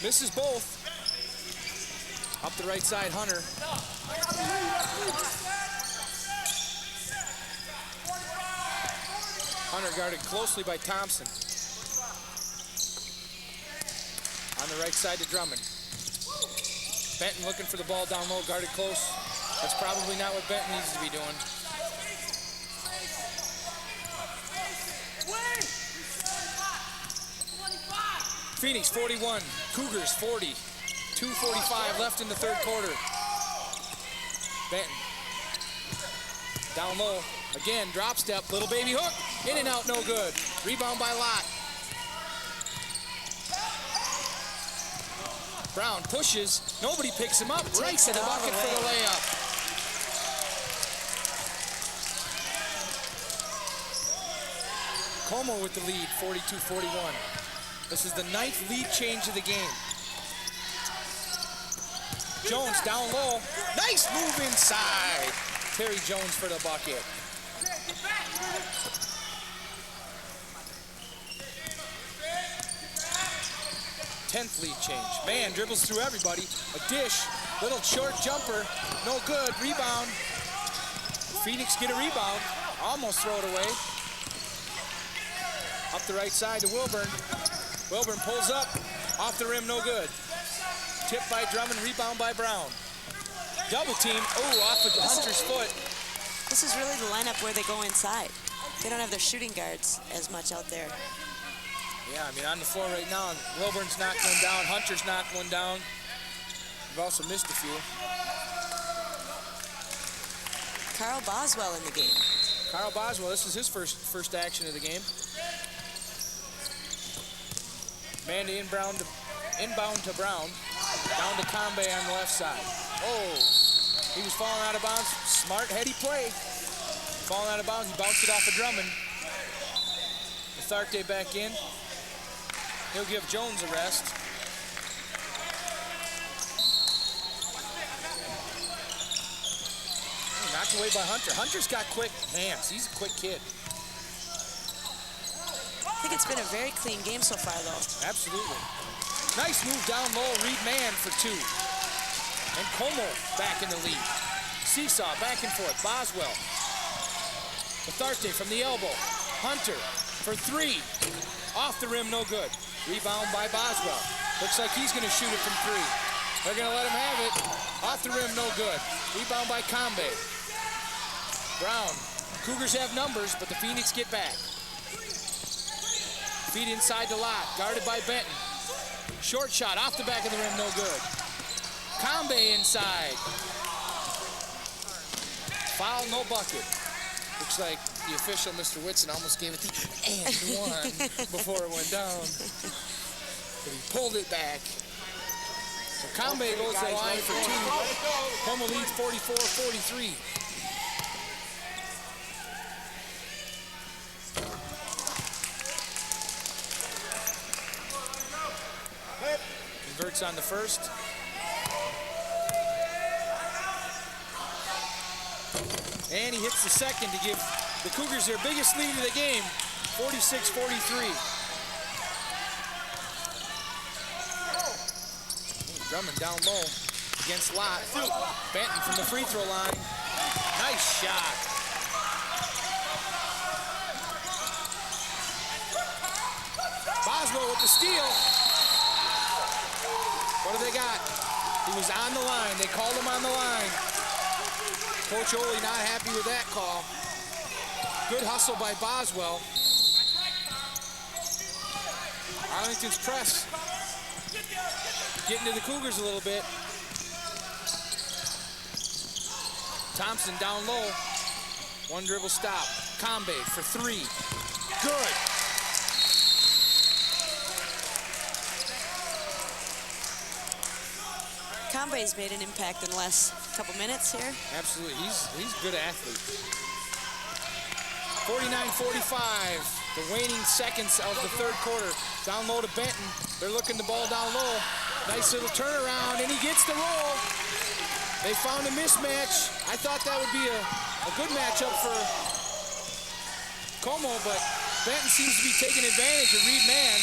S1: misses both. Up the right side, Hunter. Hunter guarded closely by Thompson. On the right side to Drummond. Benton looking for the ball down low, guarded close. That's probably not what Benton needs to be doing. Phoenix 41, Cougars 40. 2:45 left in the third quarter. Benton. Down low. Again, drop step, little baby hook. In and out, no good. Rebound by Lott. Brown pushes. Nobody picks him up. Right to the bucket for the layup. Como with the lead, 42-41. This is the 9th lead change of the game. Jones down low. Nice move inside. Terry Jones for the bucket. 10th lead change. Man dribbles through everybody. A dish, little short jumper, no good. Rebound. Phoenix get a rebound. Almost throw it away. Up the right side to Wilburn. Wilburn pulls up. Off the rim, no good. Tipped by Drummond, rebound by Brown. Double team. Oh, off of Hunter's foot.
S2: This is really the lineup where they go inside. They don't have their shooting guards as much out there.
S1: Yeah, I mean, on the floor right now, Wilburn's knocked one down. Hunter's knocked one down. We've also missed a few.
S2: Carl Boswell in the game.
S1: Carl Boswell, this is his first action of the game. Man inbound to Brown. Down to Combe on the left side. Oh, he was falling out of bounds. Smart, heady play. Falling out of bounds, he bounced it off of Drummond. Tharte back in. He'll give Jones a rest. Knocked away by Hunter. Hunter's got quick hands. He's a quick kid.
S2: I think it's been a very clean game so far, though.
S1: Absolutely. Nice move down low. Reed Man for 2. And Como back in the lead. Seesaw back and forth. Boswell. Tharte from the elbow. Hunter for 3. Off the rim, no good. Rebound by Boswell. Looks like he's going to shoot it from 3. They're going to let him have it. Off the rim, no good. Rebound by Combe. Brown. Cougars have numbers, but the Phoenix get back. Feed inside the lot. Guarded by Benton. Short shot off the back of the rim, no good. Combe inside. Foul, no bucket. Looks like the official, Mr. Whitson, almost gave it the and one before it went down. But he pulled it back. So Combe goes to the line for 2. Como leads 44-43. Converts on the first. And he hits the second to give the Cougars their biggest lead of the game, 46-43. Drummond down low against Lott. Benton from the free throw line. Nice shot. Boswell with the steal. What do they got? He was on the line. They called him on the line. Coach Ole not happy with that call. Good hustle by Boswell. Arlington's press. Getting to the Cougars a little bit. Thompson down low. One dribble stop. Combe for 3. Good.
S2: Combe's made an impact in the last couple minutes here.
S1: Absolutely, he's a good athlete. 49-45, the waning seconds of the third quarter. Down low to Benton. They're looking the ball down low. Nice little turnaround, and he gets the roll. They found a mismatch. I thought that would be a good matchup for Como, but Benton seems to be taking advantage of Reed Man.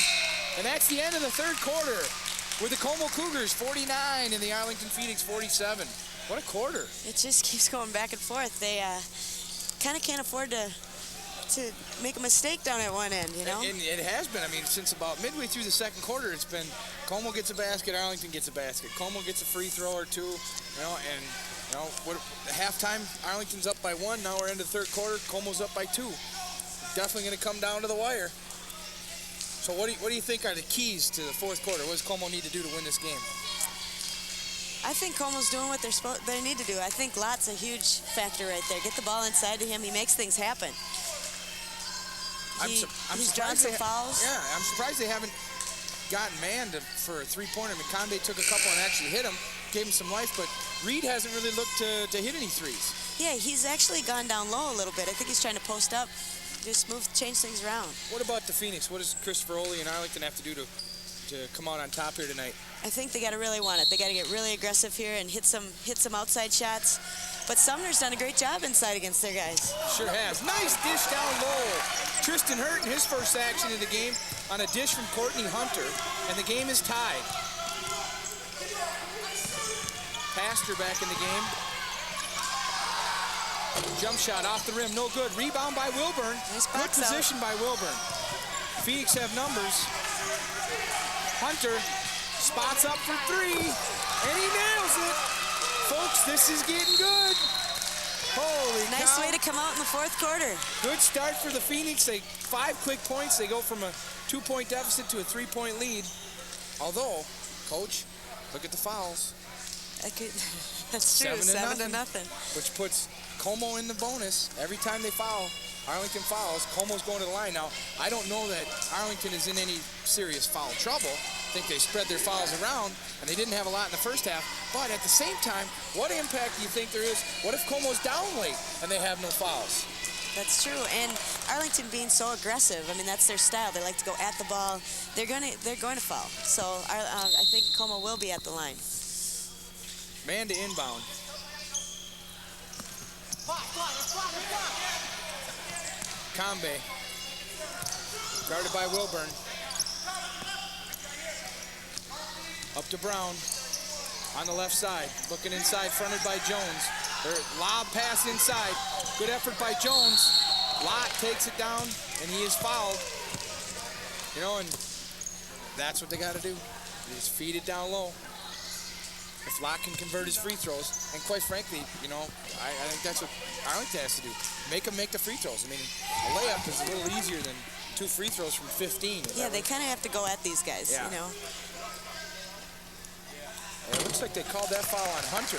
S1: And that's the end of the third quarter with the Como Cougars 49 and the Arlington Phoenix 47. What a quarter.
S2: It just keeps going back and forth. They kind of can't afford to make a mistake down at one end, you know?
S1: And it has been. I mean, since about midway through the second quarter, it's been Como gets a basket, Arlington gets a basket. Como gets a free throw or 2, you know, and, you know, halftime, Arlington's up by 1. Now we're into the third quarter, Como's up by 2. Definitely going to come down to the wire. So what do you think are the keys to the fourth quarter? What does Como need to do to win this game?
S2: I think Como's doing what they need to do. I think Lott's a huge factor right there. Get the ball inside to him. He makes things happen. He's drawn some fouls.
S1: Yeah, I'm surprised they haven't gotten manned for a three-pointer. McConaughey took a couple and actually hit him, gave him some life, but Reed hasn't really looked to hit any threes.
S2: Yeah, he's actually gone down low a little bit. I think he's trying to post up, just change things around.
S1: What about the Phoenix? What does Christopher Ole and Arlington have to do to come out on top here tonight?
S2: I think they got to really want it. They got to get really aggressive here and hit some outside shots. but Sumner's done a great job inside against their guys.
S1: Sure has. Nice dish down low. Tristan Hurt in his first action of the game on a dish from Courtney Hunter, and the game is tied. Pastor back in the game. Jump shot off the rim, no good. Rebound by Wilburn.
S2: Nice
S1: Good
S2: box out.
S1: position by Wilburn. Phoenix have numbers. Hunter spots up for three, and he nails it. Folks, this is getting good. Holy
S2: Nice
S1: cow.
S2: way to come out in the fourth quarter.
S1: Good start for the Phoenix. 5 quick points. They go from a 2-point deficit to a 3-point lead. Although, Coach, look at the fouls.
S2: That's true, 7 to nothing.
S1: Which puts Como in the bonus. Every time they foul, Arlington fouls, Como's going to the line. Now, I don't know that Arlington is in any serious foul trouble. I think they spread their fouls around, and they didn't have a lot in the first half. But at the same time, what impact do you think there is? What if Como's down late and they have no fouls?
S2: That's true, and Arlington being so aggressive, I mean, that's their style. They like to go at the ball. They're going to foul. So I think Como will be at the line.
S1: Man to inbound. Combe. Guarded by Wilburn. Up to Brown. On the left side. Looking inside, fronted by Jones. Their lob pass inside. Good effort by Jones. Lott takes it down, and he is fouled. You know, and that's what they got to do. They just feed it down low. If Lott can convert his free throws, and quite frankly, you know, I think that's what Arlington has to do. Make them make the free throws. I mean, a layup is a little easier than 2 free throws from 15.
S2: Yeah, they kind of have to go at these guys,
S1: Yeah.
S2: you know.
S1: And it looks like they called that foul on Hunter.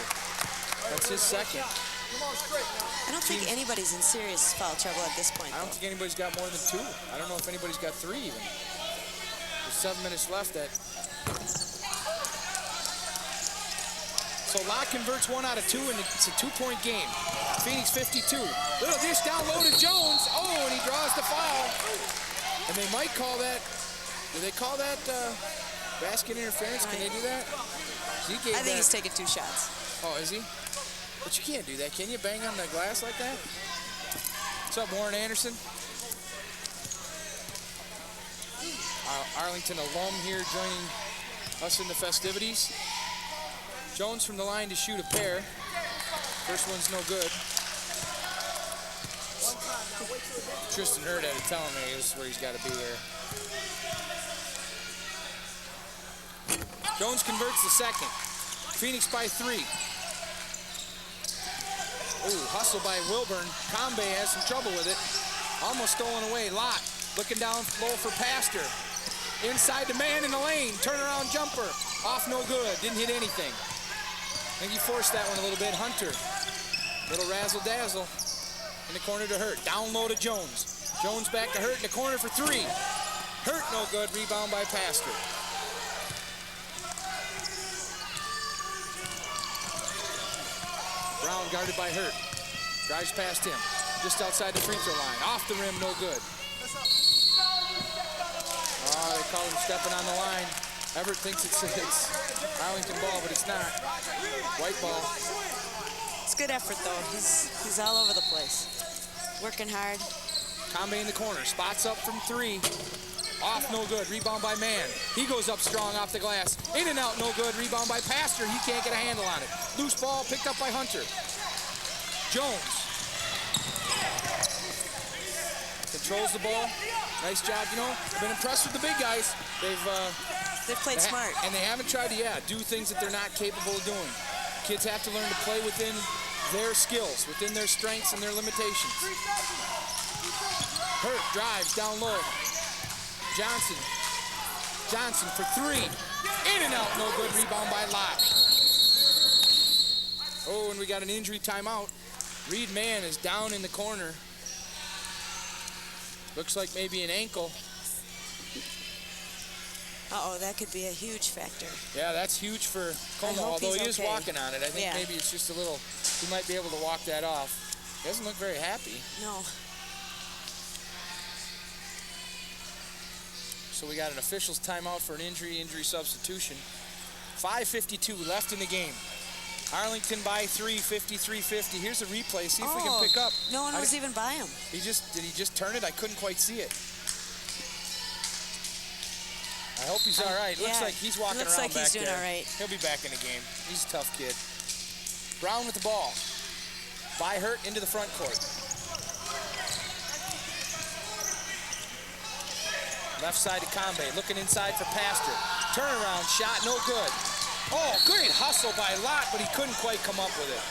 S1: That's his second.
S2: I don't think anybody's in serious foul trouble at this point.
S1: I don't think anybody's got more than 2. I don't know if anybody's got 3 even. There's 7 minutes left. So Lott converts 1 out of 2, and it's a 2-point game. Phoenix 52. Little dish down low to Jones. Oh, and he draws the foul. And they might call that, do they call that basket interference? Can they do that?
S2: I think he's taking 2 shots.
S1: Oh, is he? But you can't do that, can you? Bang on the glass like that? What's up, Warren Anderson? Arlington alum here joining us in the festivities. Jones from the line to shoot a pair. First one's no good. Tristan Hurt had to tell me this is where he's got to be here. Jones converts the second. Phoenix by 3. Ooh, hustle by Wilburn. Combe has some trouble with it. Almost stolen away. Lott looking down low for Pastor. Inside the man in the lane. Turnaround jumper. Off no good. Didn't hit anything. I think he forced that one a little bit. Hunter. Little razzle-dazzle. In the corner to Hurt. Down low to Jones. Jones back to Hurt in the corner for 3. Hurt no good. Rebound by Pastor. Brown guarded by Hurt. Drives past him. Just outside the free throw line. Off the rim, no good. Oh, they call him stepping on the line. Everett thinks it's Arlington ball, but it's not. White ball.
S2: It's good effort, though. He's all over the place. Working hard.
S1: Combe in the corner. Spots up from 3. Off, no good. Rebound by Mann. He goes up strong off the glass. In and out, no good. Rebound by Pastor. He can't get a handle on it. Loose ball picked up by Hunter. Jones. Controls the ball. Nice job, you know. Been impressed with the big guys.
S2: They've played smart.
S1: And they haven't tried to, do things that they're not capable of doing. Kids have to learn to play within their skills, within their strengths and their limitations. Hurt drives down low. Johnson for 3. In and out, no good. Rebound by Lott. Oh, and we got an injury timeout. Reed Mann is down in the corner. Looks like maybe an ankle.
S2: Uh-oh, that could be a huge factor.
S1: Yeah, that's huge for Como, although he is
S2: okay.
S1: walking on it. I think maybe it's just a little, he might be able to walk that off. He doesn't look very happy.
S2: No.
S1: So we got an official's timeout for an injury substitution. 5:52 left in the game. Arlington by 3, 53-50. Here's a replay. See if we can pick up.
S2: No one was even by him.
S1: Did he just turn it? I couldn't quite see it. I hope he's all right. Looks like he's walking around back there.
S2: Looks like he's doing all right.
S1: He'll be back in the game. He's a tough kid. Brown with the ball. By Hurt into the front court. Left side to Combe, looking inside for Pastor. Turnaround shot, no good. Oh, great hustle by Lott, but he couldn't quite come up with it.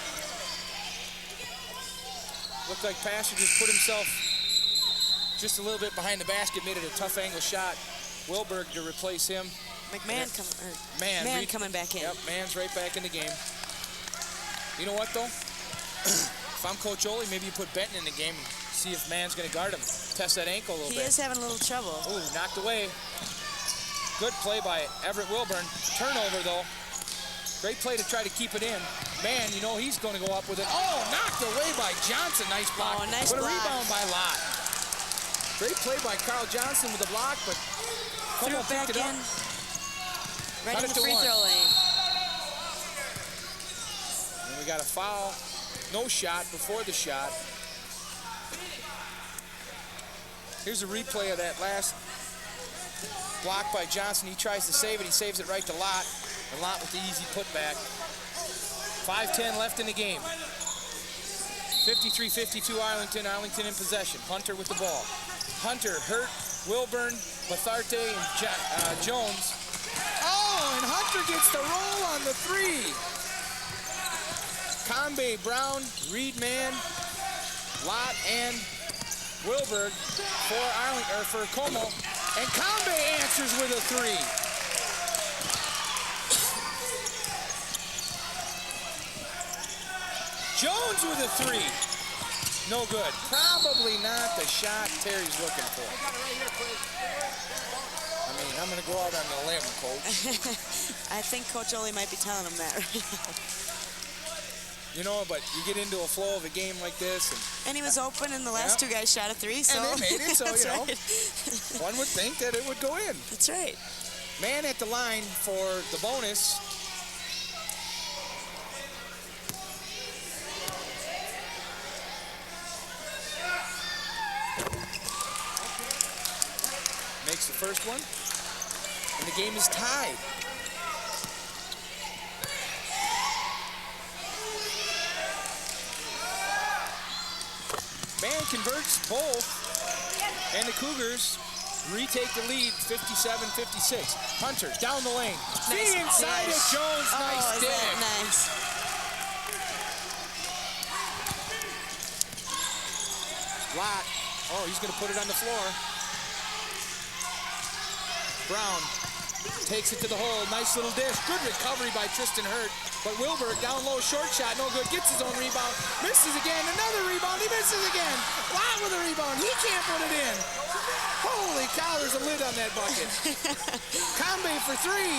S1: Looked like Pastor just put himself just a little bit behind the basket, made it a tough angle shot. Wilberg to replace him.
S2: McMahon coming back in.
S1: Yep, Mann's right back in the game. You know what, though? If I'm Coach Ole, maybe you put Benton in the game and see if Mann's going to guard him. Test that ankle a little bit.
S2: He is having a little trouble.
S1: Ooh, knocked away. Good play by Everett Wilburn. Turnover, though. Great play to try to keep it in. Man, you know he's going to go up with it. Oh, knocked away by Johnson. Nice block.
S2: Oh, nice
S1: block.
S2: But a
S1: rebound by Lott. Great play by Carl Johnson with a block, but
S2: threw it back in. Right in the free throw lane.
S1: And we got a foul. No shot before the shot. Here's a replay of that last block by Johnson. He tries to save it. He saves it right to Lott. And Lott with the easy putback. 5:10 left in the game. 53-52 Arlington. Arlington in possession. Hunter with the ball. Hunter, Hurt, Wilburn, Batharte, and Jones. Oh, and Hunter gets the roll on the three. Combe, Brown, Reed, Mann, Lott, and Wilberg for Arlington, or for Como. And Combe answers with a three. Jones with a three. No good. Probably not the shot Terry's looking for. I mean, I'm going to go out on the limb, Coach.
S2: I think Coach Ole might be telling him that right now.
S1: You know, but you get into a flow of a game like this.
S2: And he was open, and the last two guys shot a three, so.
S1: And they made it, so,
S2: you
S1: know, one would think that it would go in.
S2: That's right.
S1: Man at the line for the bonus. Makes the first one, and the game is tied. Man converts both, and the Cougars retake the lead, 57-56. Hunter down the lane, feet inside it, Jones, nice dig.
S2: Nice.
S1: Lott, oh, he's going to put it on the floor. Brown takes it to the hole. Nice little dish. Good recovery by Tristan Hurt. But Wilberg down low, short shot, no good. Gets his own rebound. Misses again. Another rebound. He misses again. Lott with a rebound. He can't put it in. Holy cow, there's a lid on that bucket. Combe for three.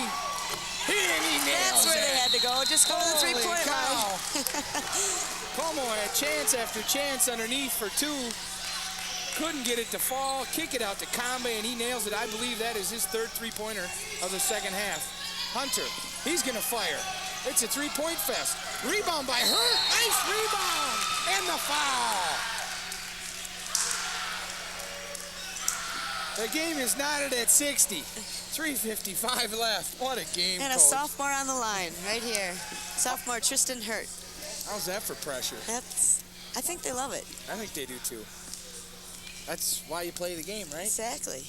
S1: He nails
S2: That's where
S1: it.
S2: they had to go. Just go to the three-point line.
S1: Como had chance after chance underneath for two. Couldn't get it to fall, kick it out to Combe, and he nails it. I believe that is his third three-pointer of the second half. Hunter, he's going to fire. It's a three-point fest. Rebound by Hurt. Nice rebound. And the foul. The game is knotted at 60. 3:55 left. What a game,
S2: And a
S1: Coach.
S2: sophomore on the line right here. Sophomore Tristan Hurt.
S1: How's that for pressure?
S2: I think they love it.
S1: I think they do, too. That's why you play the game, right?
S2: Exactly.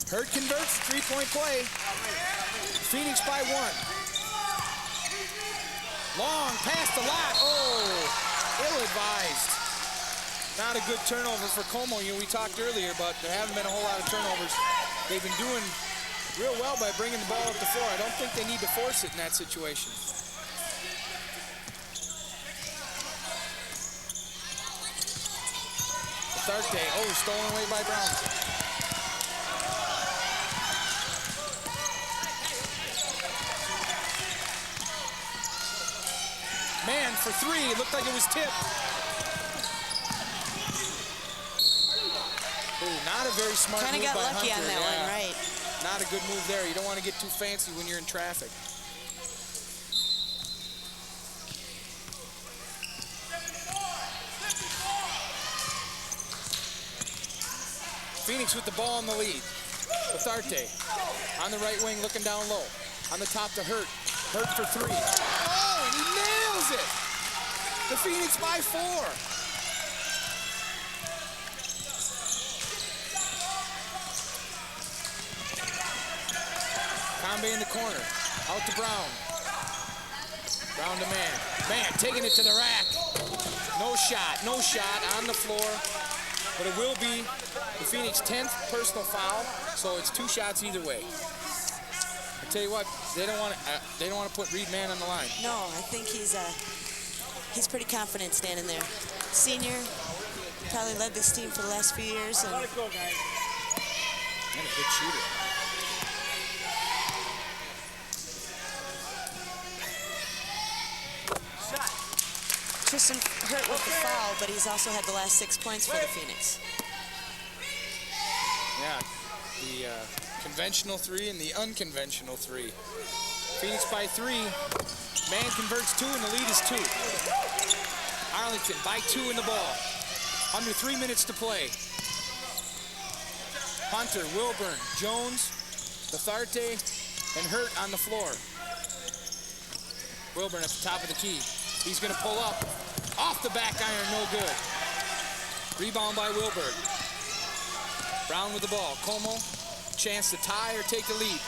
S1: Hurt converts, three-point play. Phoenix by one. Long pass to Lott. Oh, ill-advised. Not a good turnover for Como. You know, we talked earlier, but there haven't been a whole lot of turnovers. They've been doing real well by bringing the ball up the floor. I don't think they need to force it in that situation. Batharte, oh, stolen away by Brown. Man for three, it looked like it was tipped. Ooh, not a very smart move by Hunter.
S2: Kind of got lucky on that one, right?
S1: Not a good move there. You don't want to get too fancy when you're in traffic. Phoenix with the ball in the lead. Varsity on the right wing looking down low. On the top to Hurt. Hurt for 3. Oh, he nails it! The Phoenix by 4. Combe in the corner. Out to Brown. Brown to Man. Man taking it to the rack. No shot on the floor. But it will be the Phoenix 10th personal foul, so it's 2 shots either way. I tell you what, they don't want to put Reed Mann on the line.
S2: No, I think he's pretty confident standing there. Senior, probably led this team for the last few years. And
S1: a good shooter.
S2: Tristan Hurt with the foul, but he's also had the last 6 points for the Phoenix.
S1: Yeah, the conventional 3 and the unconventional 3. Phoenix by 3. Man converts 2 and the lead is 2. Arlington by 2 in the ball. Under 3 minutes to play. Hunter, Wilburn, Jones, Varsity, and Hurt on the floor. Wilburn at the top of the key. He's going to pull up. Off the back iron, no good. Rebound by Wilburn. Brown with the ball. Como, chance to tie or take the lead.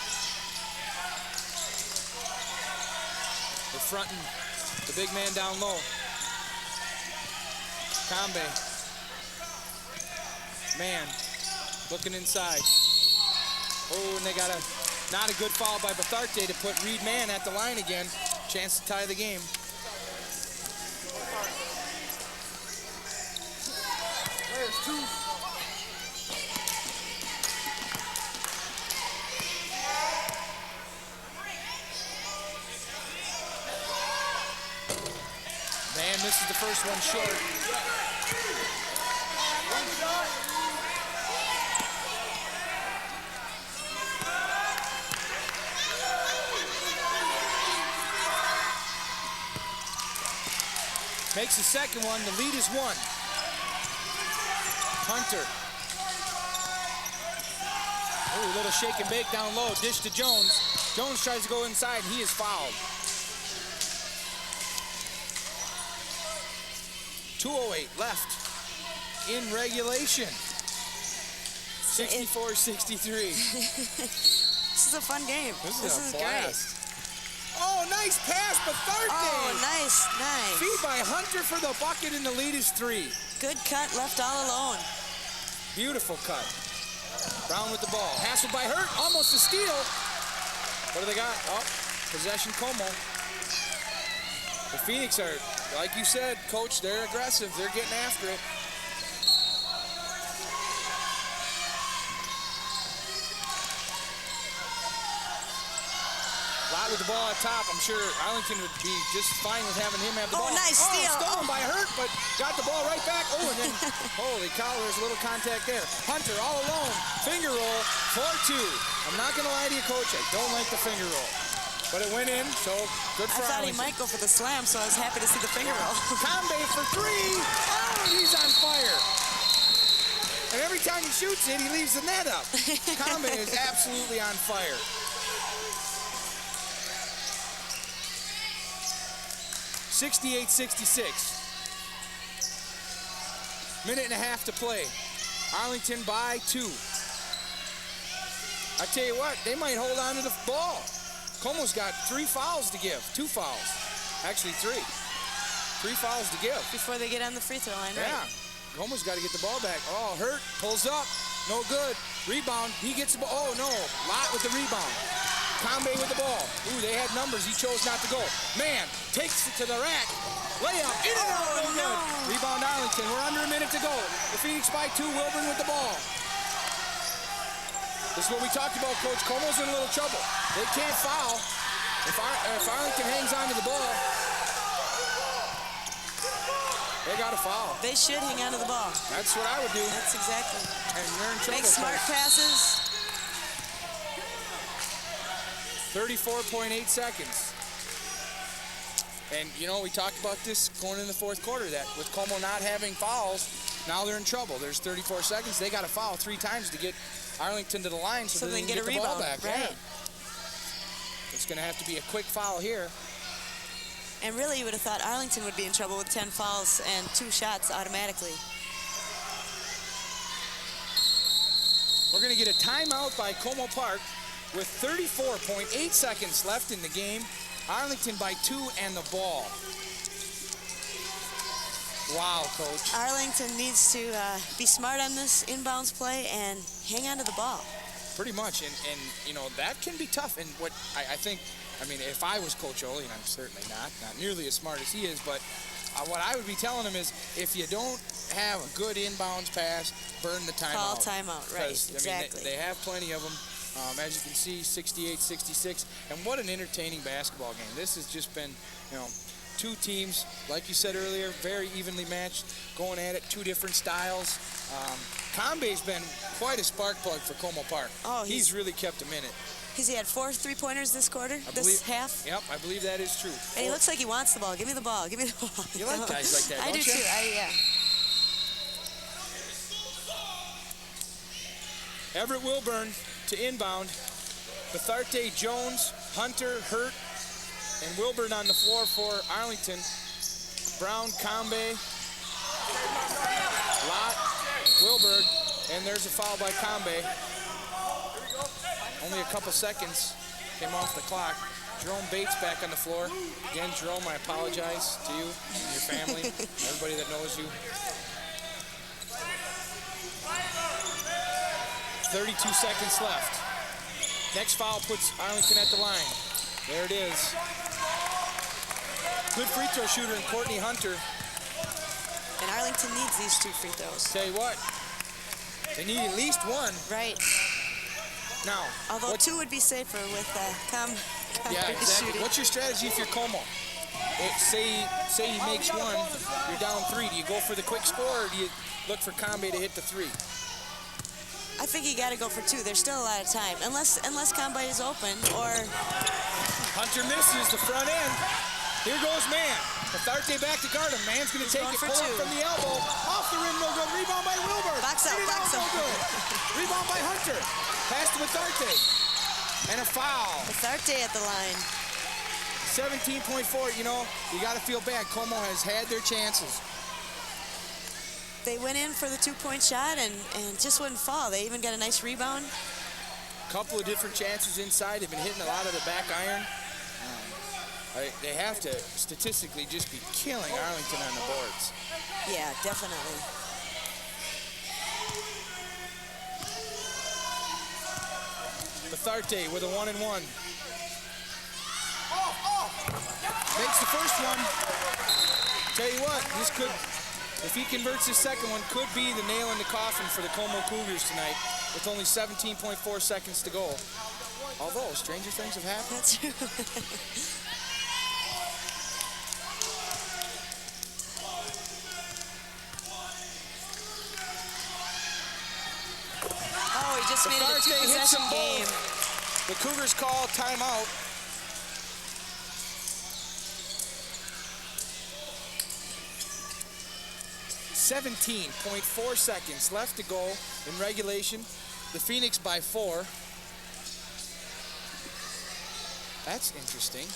S1: They're fronting the big man down low. Combe. Man, looking inside. Oh, and they got not a good foul by Varsity to put Reed Mann at the line again. Chance to tie the game.
S7: There's 2.
S1: Man misses the first one short. Makes the second one. The lead is 1. Hunter. Oh, a little shake and bake down low. Dish to Jones. Jones tries to go inside, and he is fouled. 2:08 left in regulation. 64-63.
S2: This is a fun game.
S1: This is a
S2: great.
S1: blast. Oh, nice pass, but Varsity.
S2: Oh, nice.
S1: Feed by Hunter for the bucket, and the lead is 3.
S2: Good cut, left all alone.
S1: Beautiful cut. Brown with the ball. Hassled by Hurt. Almost a steal. What do they got? Oh, possession Como. The Phoenix are, like you said, Coach, they're aggressive. They're getting after it. Lott with the ball at top. I'm sure Arlington would be just fine with having him have the ball.
S2: Oh, nice steal.
S1: Stolen by Hurt, but got the ball right back. Oh, and then, holy cow, there's a little contact there. Hunter all alone. Finger roll, 4-2. I'm not going to lie to you, Coach. I don't like the finger roll. But it went in, so good for
S2: I thought he
S1: Arlington.
S2: might go for the slam, so I was happy to see the finger roll.
S1: Combe for 3. Oh, he's on fire. And every time he shoots it, he leaves the net up. Combe is absolutely on fire. 68-66. Minute and a half to play. Arlington by 2. I tell you what, they might hold on to the ball. Como's got 3 fouls to give. 2 fouls. Actually 3. 3 fouls to give.
S2: Before they get on the free throw line,
S1: Yeah.
S2: right?
S1: Como's got to get the ball back. Oh, Hurt. Pulls up. No good. Rebound. He gets the ball. Oh, no. Lott with the rebound. Combe with the ball. Ooh, they had numbers. He chose not to go. Man takes it to the rack. Layup. In and out. No good. Rebound Arlington. We're under a minute to go. The Phoenix by 2. Wilburn with the ball. This is what we talked about, Coach. Como's in a little trouble. They can't foul. If Arlington hangs on to the ball, they got a foul.
S2: They should hang on to the ball.
S1: That's what I would do.
S2: That's exactly.
S1: And you're in trouble.
S2: Make smart passes.
S1: 34.8 seconds. And, you know, we talked about this going in the fourth quarter, that with Como not having fouls, now they're in trouble. There's 34 seconds. They got to foul 3 times to get Arlington to the line so they can get the ball back.
S2: Right.
S1: Yeah. It's going to have to be a quick foul here.
S2: And really, you would have thought Arlington would be in trouble with 10 fouls and 2 shots automatically.
S1: We're going to get a timeout by Como Park with 34.8 seconds left in the game. Arlington by 2 and the ball. Wow, Coach.
S2: Arlington needs to be smart on this inbounds play and hang on to the ball.
S1: Pretty much, and you know, that can be tough. And what I think, I mean, if I was Coach Ole, and I'm certainly not nearly as smart as he is, but what I would be telling him is, if you don't have a good inbounds pass, burn the timeout.
S2: Call timeout, right, exactly.
S1: I mean, they have plenty of them. As you can see, 68-66, and what an entertaining basketball game. This has just been, you know, 2 teams, like you said earlier, very evenly matched, going at it, 2 different styles. Combe's been quite a spark plug for Como Park.
S2: Oh,
S1: he's really kept them in it.
S2: He had 4 3-pointers this quarter, this half.
S1: Yep, I believe that is true.
S2: And he looks like he wants the ball. Give me the ball. Give me the ball.
S1: You like guys like that,
S2: I
S1: don't
S2: do
S1: you?
S2: too. Yeah.
S1: Everett Wilburn to inbound. Betharte, Jones, Hunter, Hurt, and Wilburn on the floor for Arlington. Brown, Combe, Lott, Wilburn, and there's a foul by Combe. Only a couple seconds came off the clock. Jerome Bates back on the floor. Again, Jerome, I apologize to you and your family, everybody that knows you. 32 seconds left. Next foul puts Arlington at the line. There it is. Good free throw shooter in Courtney Hunter.
S2: And Arlington needs these 2 free throws.
S1: Tell you what, they need at least 1.
S2: Right.
S1: Now,
S2: although 2 would be safer with
S1: yeah, exactly.
S2: shooting.
S1: What's your strategy if you're Como? Say he makes 1, you're down 3. Do you go for the quick score, or do you look for Combe to hit the 3?
S2: I think you got to go for 2. There's still a lot of time, unless Combe is open or.
S1: Hunter misses the front end. Here goes Mann. Betharte back to guard him. Mann's going to take it, pull it from the elbow. Off the rim, no good. Rebound by Wilbur.
S2: Box out, box out.
S1: No good. Rebound by Hunter. Pass to Betharte. And a foul.
S2: Betharte at the line.
S1: 17.4. You know, you got to feel bad. Como has had their chances.
S2: They went in for the 2-point shot and just wouldn't fall. They even got a nice rebound.
S1: Couple of different chances inside. They've been hitting a lot of the back iron. They have to statistically just be killing Arlington on the boards.
S2: Yeah, definitely.
S1: Betharte with a 1-and-1. Makes the first one. Tell you what, this could, if he converts his second one, could be the nail in the coffin for the Como Cougars tonight with only 17.4 seconds to go. Although, stranger things have happened.
S2: That's true. Oh, he just made it a 2-possession game.
S1: The Cougars call timeout. .4 seconds left to go in regulation. The Phoenix by 4. That's interesting.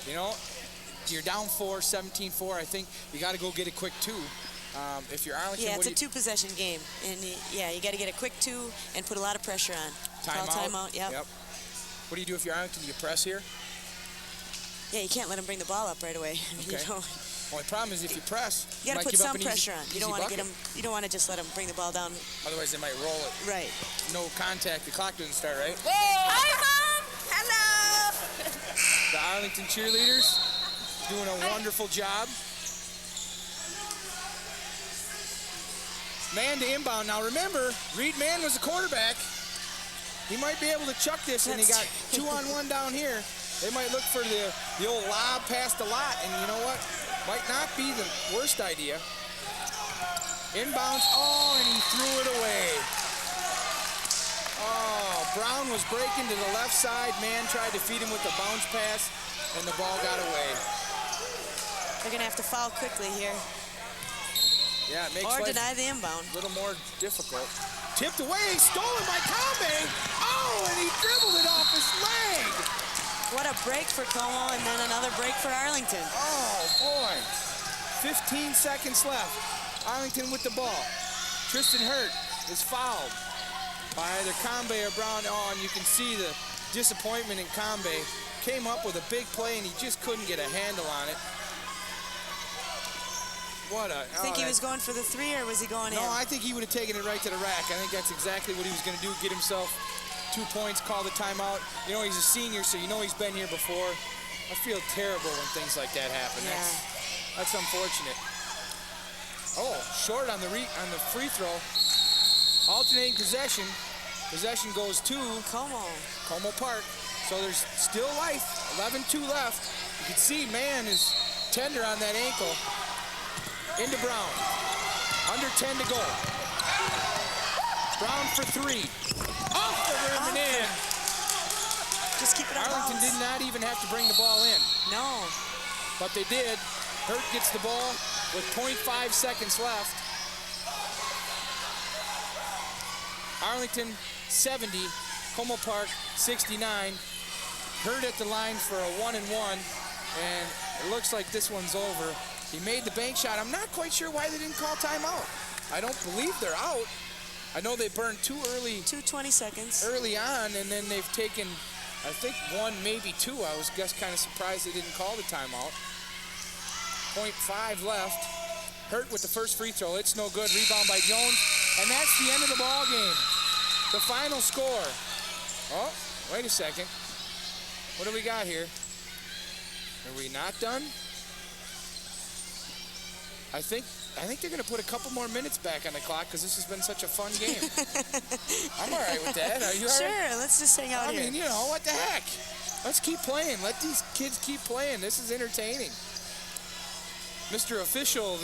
S1: You know, you're down 4, 17-4. I think you got to go get a quick 2. If you're Arlington,
S2: yeah, it's a 2-possession game, and yeah, you got to get a quick 2 and put a lot of pressure on. Timeout. Yep.
S1: What do you do if you're Arlington? Do you press here?
S2: Yeah, you can't let them bring the ball up right away.
S1: Okay. Only problem is if you press,
S2: you got to put some pressure on. You don't want to get them. You don't want to just let them bring the ball down.
S1: Otherwise, they might roll it.
S2: Right.
S1: No contact. The clock doesn't start, right?
S5: Hi, Mom. Hello.
S1: The Arlington cheerleaders doing a wonderful job. Mann to inbound. Now remember, Reed Mann was the quarterback. He might be able to chuck this, and he got 2-on-1 down here. They might look for the old lob past the lot, and you know what? Might not be the worst idea. Inbounds, oh, and he threw it away. Oh, Brown was breaking to the left side. Man tried to feed him with the bounce pass, and the ball got away.
S2: They're going to have to foul quickly here.
S1: Yeah, it makes
S2: Or
S1: life
S2: deny the inbound.
S1: a little more difficult. Tipped away, stolen by Kambe. Oh, and he dribbled it off his leg.
S2: What a break for Como, and then another break for Arlington.
S1: Oh, boy. 15 seconds left. Arlington with the ball. Tristan Hurt is fouled by either Kambe or Brown. Oh, and you can see the disappointment in Kambe. Came up with a big play, and he just couldn't get a handle on it. What a...
S2: Think he was going for the three, or was he going in?
S1: No, I think he would have taken it right to the rack. I think that's exactly what he was going to do, get himself 2 points, call the timeout. You know, he's a senior, so you know he's been here before. I feel terrible when things like that happen.
S2: Yeah.
S1: That's unfortunate. Oh, short on the free throw. Alternating possession. Possession goes to Como Park. So there's still life. 11-2 left. You can see Man is tender on that ankle. Into Brown. Under 10 to go. Brown for three. Off the rim and in.
S2: Just keep it on
S1: Arlington
S2: balance.
S1: did not even have to bring the ball in.
S2: No.
S1: But they did. Hurt gets the ball with 0.5 seconds left. Arlington 70, Como Park 69. Hurt at the line for a 1-and-1, and it looks like this one's over. He made the bank shot. I'm not quite sure why they didn't call timeout. I don't believe they're out. I know they burned too early.
S2: 20 seconds.
S1: Early on, and then they've taken, I think, 1, maybe 2. I was just kind of surprised they didn't call the timeout. 0.5 left. Hurt with the first free throw. It's no good. Rebound by Jones. And that's the end of the ball game. The final score. Oh, wait a second. What do we got here? Are we not done? I think they're going to put a couple more minutes back on the clock because this has been such a fun game. I'm all right with that. Are you all right?
S2: Sure, let's just hang out here.
S1: I mean, you know, what the heck? Let's keep playing. Let these kids keep playing. This is entertaining. Mr. Official,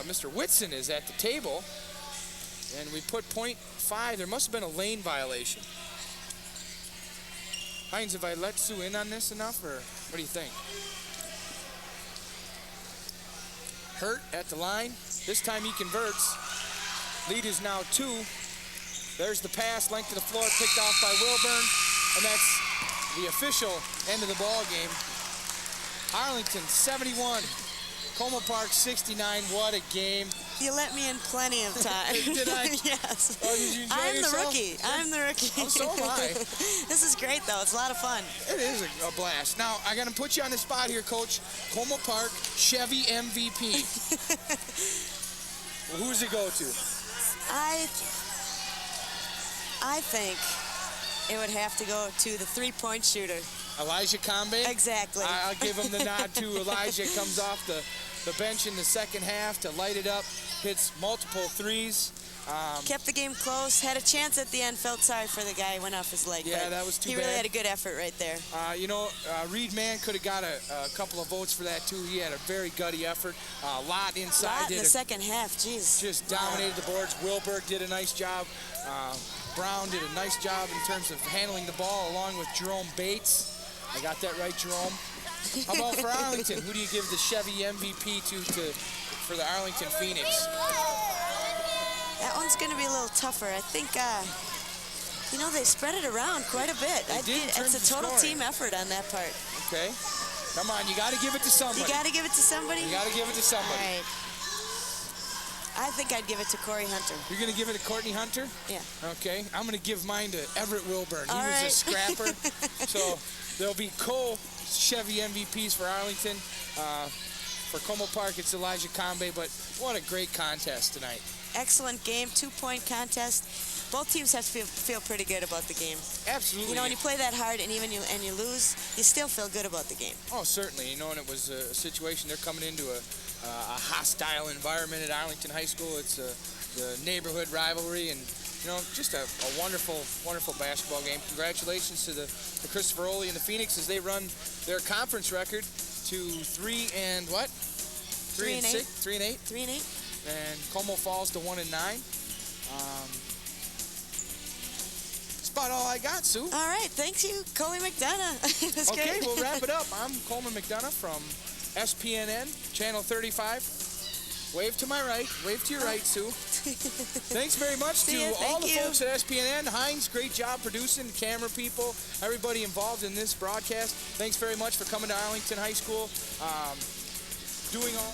S1: Mr. Whitson is at the table, and we put 0.5. There must have been a lane violation. Hines, have I let Sue in on this enough, or what do you think? Hurt at the line. This time he converts. Lead is now 2. There's the pass, length of the floor, picked off by Wilburn, and that's the official end of the ball game. Arlington 71, Como Park 69. What a game!
S2: You let me in plenty of time.
S1: Did I?
S2: Yes.
S1: Oh, did you enjoy
S2: I'm
S1: yourself?
S2: the rookie. I'm the rookie.
S1: Oh, so am I.
S2: This is great, though. It's a lot of fun.
S1: It is a blast. Now, I got to put you on the spot here, Coach. Como Park Chevy MVP. Well, who does it go to?
S2: I think it would have to go to the three-point shooter.
S1: Elijah Kambe?
S2: Exactly.
S1: I'll give him the nod to Elijah. Comes off the bench in the second half to light it up. Hits multiple threes.
S2: Kept the game close. Had a chance at the end. Felt sorry for the guy who went off his leg.
S1: Yeah, that was too
S2: bad. He really had a good effort right there.
S1: Reed Mann could have got a couple of votes for that, too. He had a very gutty effort. A lot inside.
S2: In the second half, jeez.
S1: Just dominated the boards. Wilberg did a nice job. Brown did a nice job in terms of handling the ball, along with Jerome Bates. I got that right, Jerome. How about for Arlington? Who do you give the Chevy MVP for the Arlington Phoenix?
S2: That one's going to be a little tougher. I think, they spread it around quite a bit. It's a total team effort on that part.
S1: Okay. Come on, you got to give it to somebody.
S2: You got to give it to somebody?
S1: You got to give it to somebody.
S2: All right. I think I'd give it to Corey Hunter.
S1: You're going to give it to Courtney Hunter?
S2: Yeah.
S1: Okay. I'm going to give mine to Everett Wilburn. He
S2: All
S1: was
S2: right.
S1: a scrapper. So there'll be Chevy MVPs for Arlington. For Como Park, it's Elijah Kambe. But what a great contest tonight.
S2: Excellent game, 2-point contest. Both teams have to feel pretty good about the game.
S1: Absolutely.
S2: When you play that hard and even you lose, you still feel good about the game.
S1: Oh, certainly. And it was a situation. They're coming into a hostile environment at Arlington High School. It's the neighborhood rivalry, and just a wonderful, wonderful basketball game. Congratulations to the Christopher Ole and the Phoenix as they run their conference record to 3 and 8.
S2: 3-8.
S1: And Como falls to 1-9. about all I got, Sue.
S2: All right, thanks you, Coley McDonough. It was
S1: Okay,
S2: great.
S1: we'll wrap it up. I'm Coleman McDonough from SPNN, Channel 35. Wave to my right. Wave to your right, Sue. Thanks very much
S2: See
S1: to
S2: ya,
S1: all
S2: thank
S1: the
S2: you.
S1: folks at SPNN. Heinz, great job producing, camera people, everybody involved in this broadcast. Thanks very much for coming to Arlington High School. Doing all...